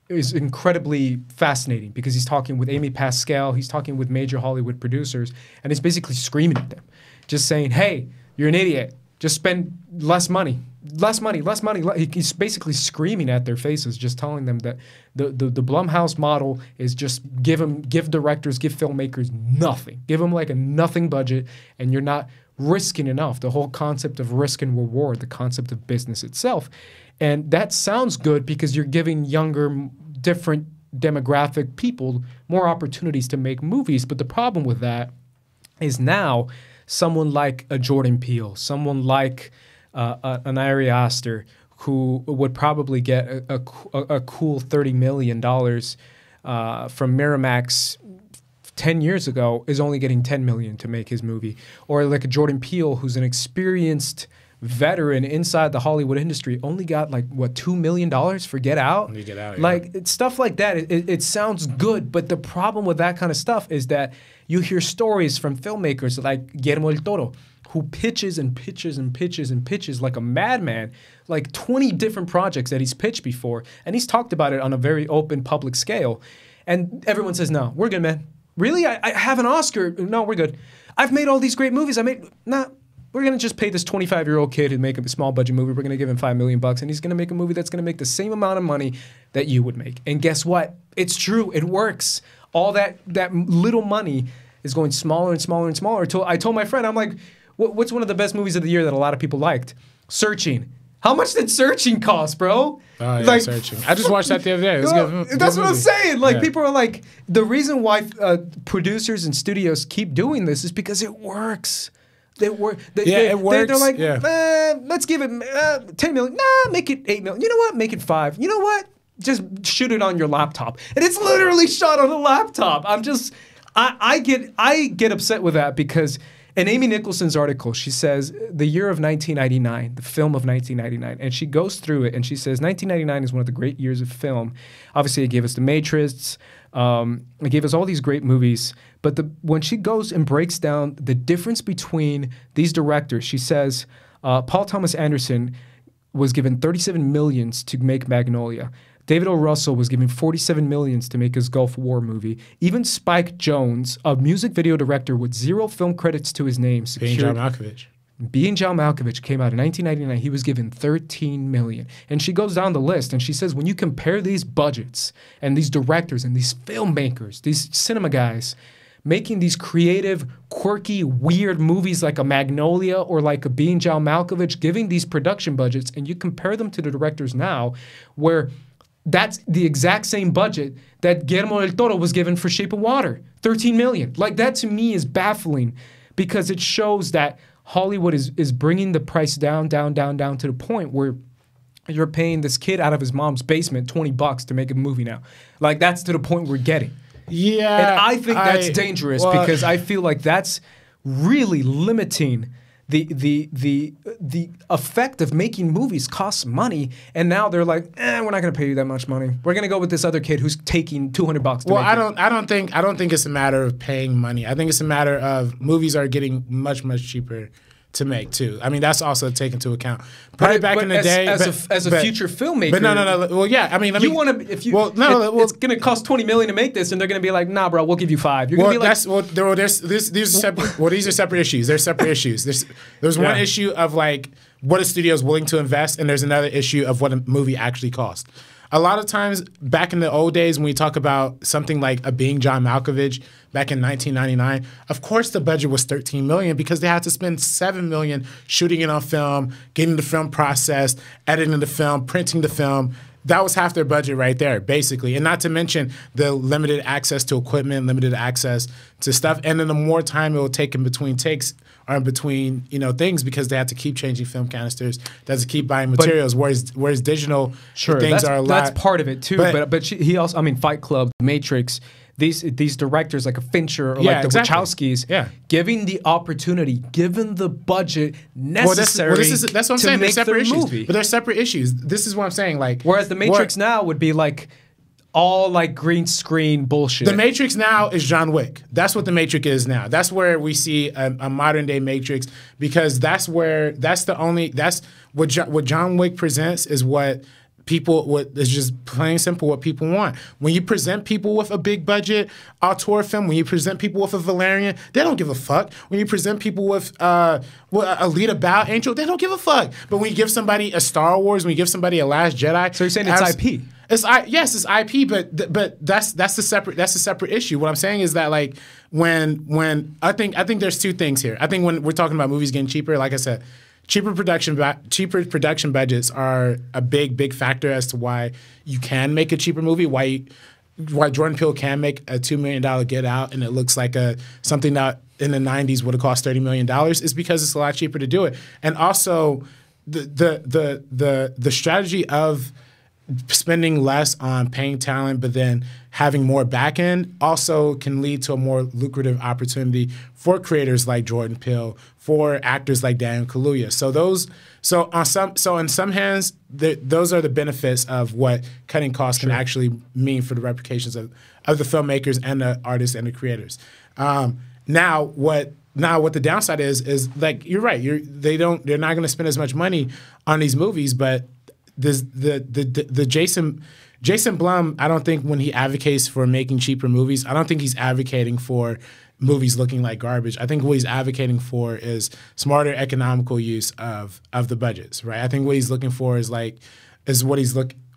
Is incredibly fascinating, because he's talking with Amy Pascal, he's talking with major Hollywood producers, and he's basically screaming at them, just saying, hey, you're an idiot, just spend less money. He's basically screaming at their faces, just telling them that the Blumhouse model is just give directors, give filmmakers nothing. Give them like a nothing budget, and you're not risking enough. The whole concept of risk and reward, the concept of business itself. And that sounds good, because you're giving younger, different demographic people more opportunities to make movies. But the problem with that is now someone like a Jordan Peele, someone like an Ari Aster, who would probably get a cool $30 million from Miramax 10 years ago is only getting 10 million to make his movie. Or like a Jordan Peele, who's an experienced veteran inside the Hollywood industry, only got like, what, $2 million for Get Out?
Get Out, yeah.
Like, it's stuff like that. It sounds good, but the problem with that kind of stuff is that you hear stories from filmmakers like Guillermo del Toro, who pitches and pitches and pitches and pitches like a madman, like 20 different projects that he's pitched before, and he's talked about it on a very open public scale. And everyone says, no, we're good, man. Really? I have an Oscar? No, we're good. I've made all these great movies. Nah, we're going to just pay this 25-year-old kid to make a small budget movie. We're going to give him $5 million, and he's going to make a movie that's going to make the same amount of money that you would make. And guess what? It's true. It works. All that little money is going smaller and smaller and smaller. I told my friend, I'm like, what's one of the best movies of the year that a lot of people liked? Searching. How much did Searching cost, bro?
Oh, yeah, Searching. I just watched that the other day. It was good,
that's what I'm saying. Like, people are like, the reason why producers and studios keep doing this is because it works. It works.
It works.
They're like, let's give it 10 million. Nah, make it 8 million. You know what? Make it 5. You know what? Just shoot it on your laptop. And it's literally shot on a laptop. I get upset with that because in Amy Nicholson's article, she says the year of 1999, the film of 1999, and she goes through it and she says 1999 is one of the great years of film. Obviously, it gave us The Matrix, it gave us all these great movies, but when she goes and breaks down the difference between these directors, she says Paul Thomas Anderson was given $37 million to make Magnolia. David O. Russell was given $47 million to make his Gulf War movie. Even Spike Jonze, a music video director with 0 film credits to his name,
Being John Malkovich.
Being John Malkovich came out in 1999. He was given $13 million. And she goes down the list and she says, when you compare these budgets and these directors and these filmmakers, these cinema guys, making these creative, quirky, weird movies like a Magnolia or like a Being John Malkovich, giving these production budgets, and you compare them to the directors now, where that's the exact same budget that Guillermo del Toro was given for Shape of Water, $13 million. Like, that to me is baffling because it shows that Hollywood is bringing the price down to the point where you're paying this kid out of his mom's basement $20 to make a movie now. Like, that's to the point we're getting.
Yeah.
And I think that's dangerous because I feel like that's really limiting the effect of making movies. Costs money, and now they're like, we're not going to pay you that much money. We're going to go with this other kid who's taking $200 to
well,
make
I don't think it's a matter of paying money. I think it's a matter of movies are getting much cheaper to make too. I mean, that's also taken into account. Probably back in the day,
as a future filmmaker.
But no. Well, yeah. I mean,
it's going to cost $20 million to make this, and they're going to be like, nah, bro, we'll give you 5. You're going to be like,
these are separate issues. They're separate issues. There's one issue of like what a studio is willing to invest, and there's another issue of what a movie actually costs. A lot of times back in the old days when we talk about something like a Being John Malkovich back in 1999, of course the budget was $13 million because they had to spend $7 million shooting it on film, getting the film processed, editing the film, printing the film. That was half their budget right there, basically. And not to mention the limited access to equipment, limited access to stuff, and then the more time it will take in between takes or in between, things because they have to keep changing film canisters, they have to keep buying materials, whereas digital things are a lot.
That's part of it too. But he also, Fight Club, Matrix, these directors like a Fincher or like the Wachowskis, giving the opportunity, given the budget necessary
that's what I'm saying. They're separate issues. Movie. But they're separate issues. This is what I'm saying. Like,
whereas the Matrix now would be like all like green screen bullshit.
The Matrix now is John Wick. That's what the Matrix is now. That's where we see a modern day Matrix because that's what John Wick presents is what is just plain simple what people want. When you present people with a big budget auteur film, when you present people with a Valerian, they don't give a fuck. When you present people with Alita Battle Angel, they don't give a fuck. But when you give somebody a Star Wars, when you give somebody a Last Jedi,
so you're saying it's IP?
Yes, it's IP, but that's a separate issue. What I'm saying is that like when I think there's two things here. I think when we're talking about movies getting cheaper, like I said, cheaper production budgets are a big factor as to why you can make a cheaper movie. Why Jordan Peele can make a $2 million Get Out and it looks like something that in the 90s would have cost $30 million is because it's a lot cheaper to do it. And also the strategy of spending less on paying talent, but then having more back end also can lead to a more lucrative opportunity for creators like Jordan Peele, for actors like Daniel Kaluuya. So in some hands, those are the benefits of what cutting costs can actually mean for the repercussions of the filmmakers and the artists and the creators. Now what the downside is like, you're right. They're not going to spend as much money on these movies, but the Jason Blum, I don't think when he advocates for making cheaper movies, I don't think he's advocating for movies looking like garbage. I think what he's advocating for is smarter economical use of the budgets, right? I think what he's looking for is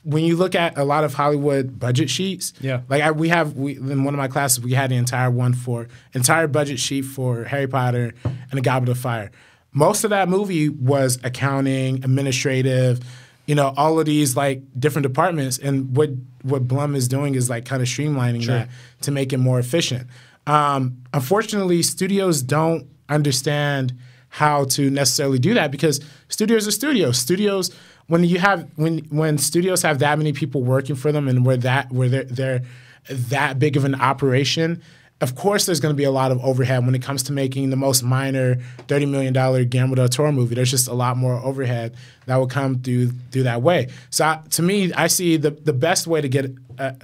when you look at a lot of Hollywood budget sheets, like in one of my classes, we had the entire budget sheet for Harry Potter and the Goblet of Fire. Most of that movie was accounting, administrative, all of these like different departments. And what Blum is doing is like kind of streamlining that to make it more efficient. Unfortunately, studios don't understand how to necessarily do that because studios are studios. Studios, when studios have that many people working for them and where they're that big of an operation, of course there's going to be a lot of overhead when it comes to making the most minor $30 million Guillermo del Toro movie. There's just a lot more overhead that will come through that way. So to me, I see the best way to get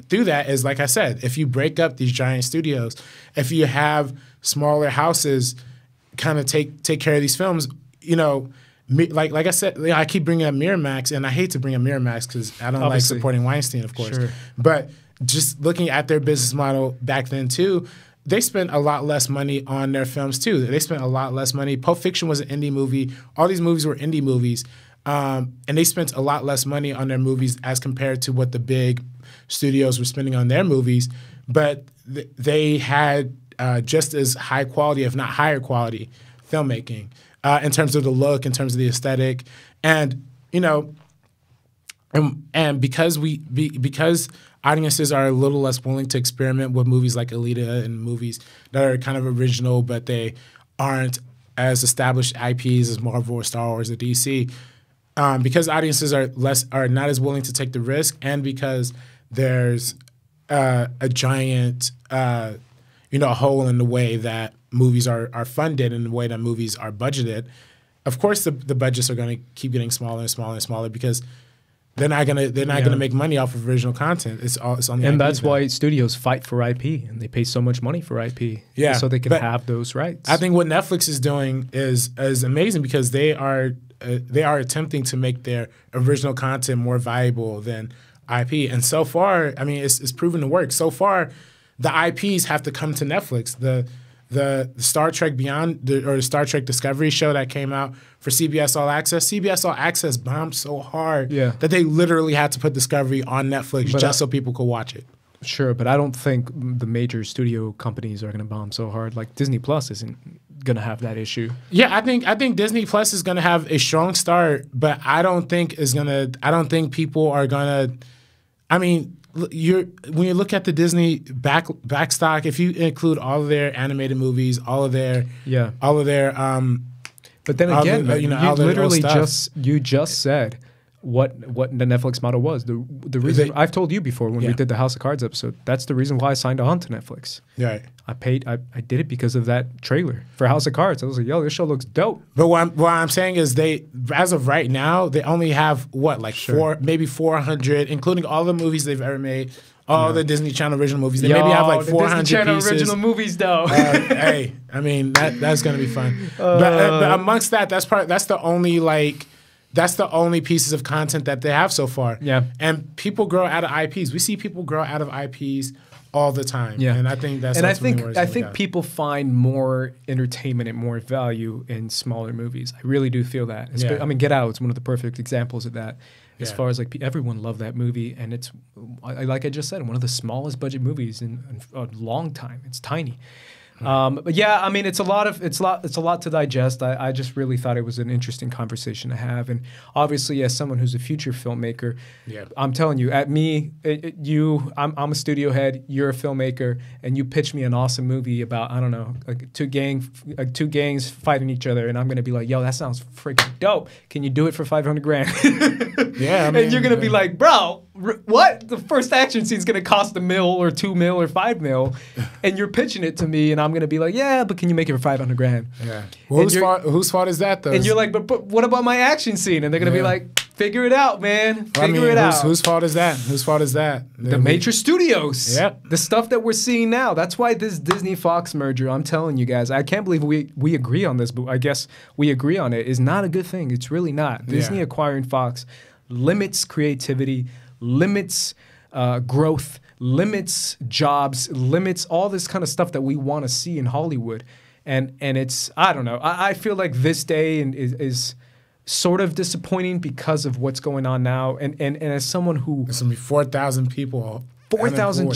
through that is, like I said, if you break up these giant studios, if you have smaller houses kind of take care of these films, like I said, I keep bringing up Miramax, and I hate to bring up Miramax because I don't like supporting Weinstein, of course. But just looking at their business model back then too, they spent a lot less money on their films too. They spent a lot less money. Pulp Fiction was an indie movie. All these movies were indie movies. And they spent a lot less money on their movies as compared to what the big studios were spending on their movies. But they had just as high quality, if not higher quality, filmmaking in terms of the look, in terms of the aesthetic. And, and because audiences are a little less willing to experiment with movies like Alita and movies that are kind of original, but they aren't as established IPs as Marvel or Star Wars or DC. Because audiences are not as willing to take the risk, and because there's a giant hole in the way that movies are funded and the way that movies are budgeted, of course the budgets are going to keep getting smaller and smaller and smaller because they're not gonna make money off of original content. It's on the
and
IP
that's
now.
why studios fight for IP and they pay so much money for IP, so they can have those rights.
I think what Netflix is doing is amazing because they are attempting to make their original content more valuable than IP, and so far, I mean, it's proven to work. So far, the IPs have to come to Netflix. The Star Trek Beyond or the Star Trek Discovery show that came out for CBS All Access. CBS All Access bombed so hard that they literally had to put Discovery on Netflix just so people could watch it.
Sure, but I don't think the major studio companies are going to bomb so hard. Like Disney Plus isn't going to have that issue.
Yeah, I think Disney Plus is going to have a strong start, but I don't think people are going to. I mean, when you look at the Disney back stock, if you include all of their animated movies, all of their
but then again, you just said what the Netflix model was. The reason I've told you before when we did the House of Cards episode, that's the reason why I signed on to Netflix.
Right.
I did it because of that trailer for House of Cards. I was like, yo, this show looks dope.
But what I'm saying is as of right now, they only have maybe 400, including all the movies they've ever made, all the Disney Channel original movies. They maybe have like 400
Disney Channel
pieces.
original movies, though.
Hey, I mean that's gonna be fun. But amongst that, that's the only pieces of content that they have so far.
Yeah.
And people grow out of IPs. We see people grow out of IPs all the time.
Yeah.
And I think that's
I think people find more entertainment and more value in smaller movies. I really do feel that. I mean, Get Out is one of the perfect examples of that. As far as like everyone loved that movie, and it's like I just said, one of the smallest budget movies in a long time. It's tiny. But yeah, I mean, it's a lot to digest. I just really thought it was an interesting conversation to have, and obviously, as someone who's a future filmmaker, I'm telling you, I'm a studio head, you're a filmmaker, and you pitch me an awesome movie about like two gangs fighting each other, and I'm gonna be like, yo, that sounds freaking dope. Can you do it for $500,000?
Yeah, I mean,
and you're gonna be like, bro. what? The first action scene is going to cost $1 million or $2 million or $5 million, and you're pitching it to me, and I'm going to be like, yeah, but can you make it for $500,000?
Yeah. Well, whose fault is that, though?
And you're like, but what about my action scene? And they're going to be like, figure it out, man. Figure it out.
Whose fault is that? Whose fault is that?
The major studios.
Yep.
The stuff that we're seeing now. That's why this Disney-Fox merger, I'm telling you guys, I can't believe we agree on this, but I guess we agree on it, is not a good thing. It's really not. Disney acquiring Fox limits creativity, limits growth, limits jobs, limits all this kind of stuff that we want to see in Hollywood. And it's, I don't know. I feel like this day is sort of disappointing because of what's going on now. And as someone who...
There's going to be 4,000 people.
4,000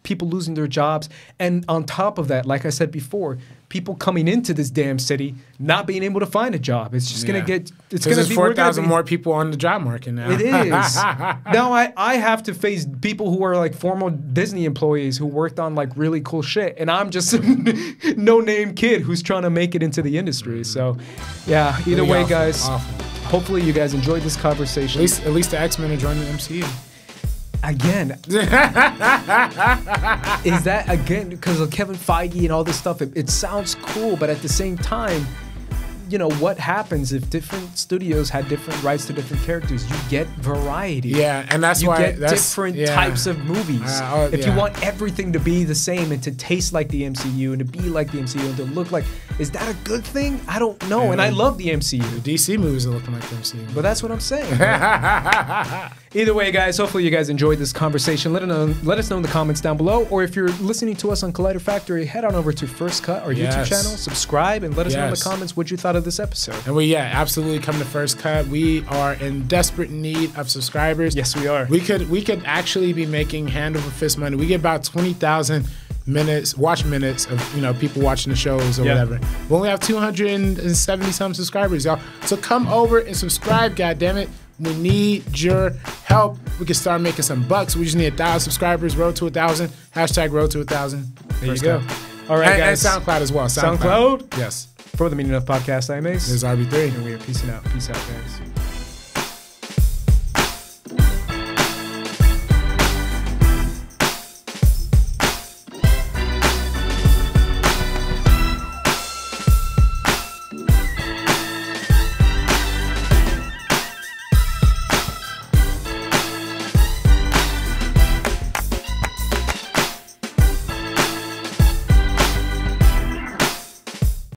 people losing their jobs. And on top of that, like I said before, people coming into this damn city not being able to find a job. It's just going to get... It's going to be
4,000 more people on the job market now.
It is. Now I have to face people who are like former Disney employees who worked on like really cool shit. And I'm just a no-name kid who's trying to make it into the industry. So, yeah, either way, guys, hopefully you guys enjoyed this conversation.
At least the X-Men are joining the MCU.
Again, is that again because of Kevin Feige and all this stuff? It sounds cool, but at the same time, you know what happens if different studios had different rights to different characters? You get variety.
Yeah, and that's
you
why
get different types of movies. If you want everything to be the same and to taste like the MCU and to be like the MCU and to look like, is that a good thing? I don't know. And I love the MCU.
The DC movies are looking like the MCU.
But that's what I'm saying. Either way, guys, hopefully you guys enjoyed this conversation. Let us know in the comments down below. Or if you're listening to us on Collider Factory, head on over to First Cut, our YouTube channel, subscribe, and let us know in the comments what you thought of this episode.
And absolutely come to First Cut. We are in desperate need of subscribers.
Yes, we are.
We could actually be making hand over fist money. We get about 20,000 watch minutes of people watching the shows or whatever. We only have 270 some subscribers, y'all. So come over and subscribe, goddammit. We need your help. We can start making some bucks. We just need 1,000 subscribers. Road to 1,000. # road to 1,000.
There you go. All right, guys.
And SoundCloud as well.
SoundCloud?
Yes.
For the Meaning of Podcast, I'm Ace.
This is RB3.
And we are peacing out. Peace out, guys.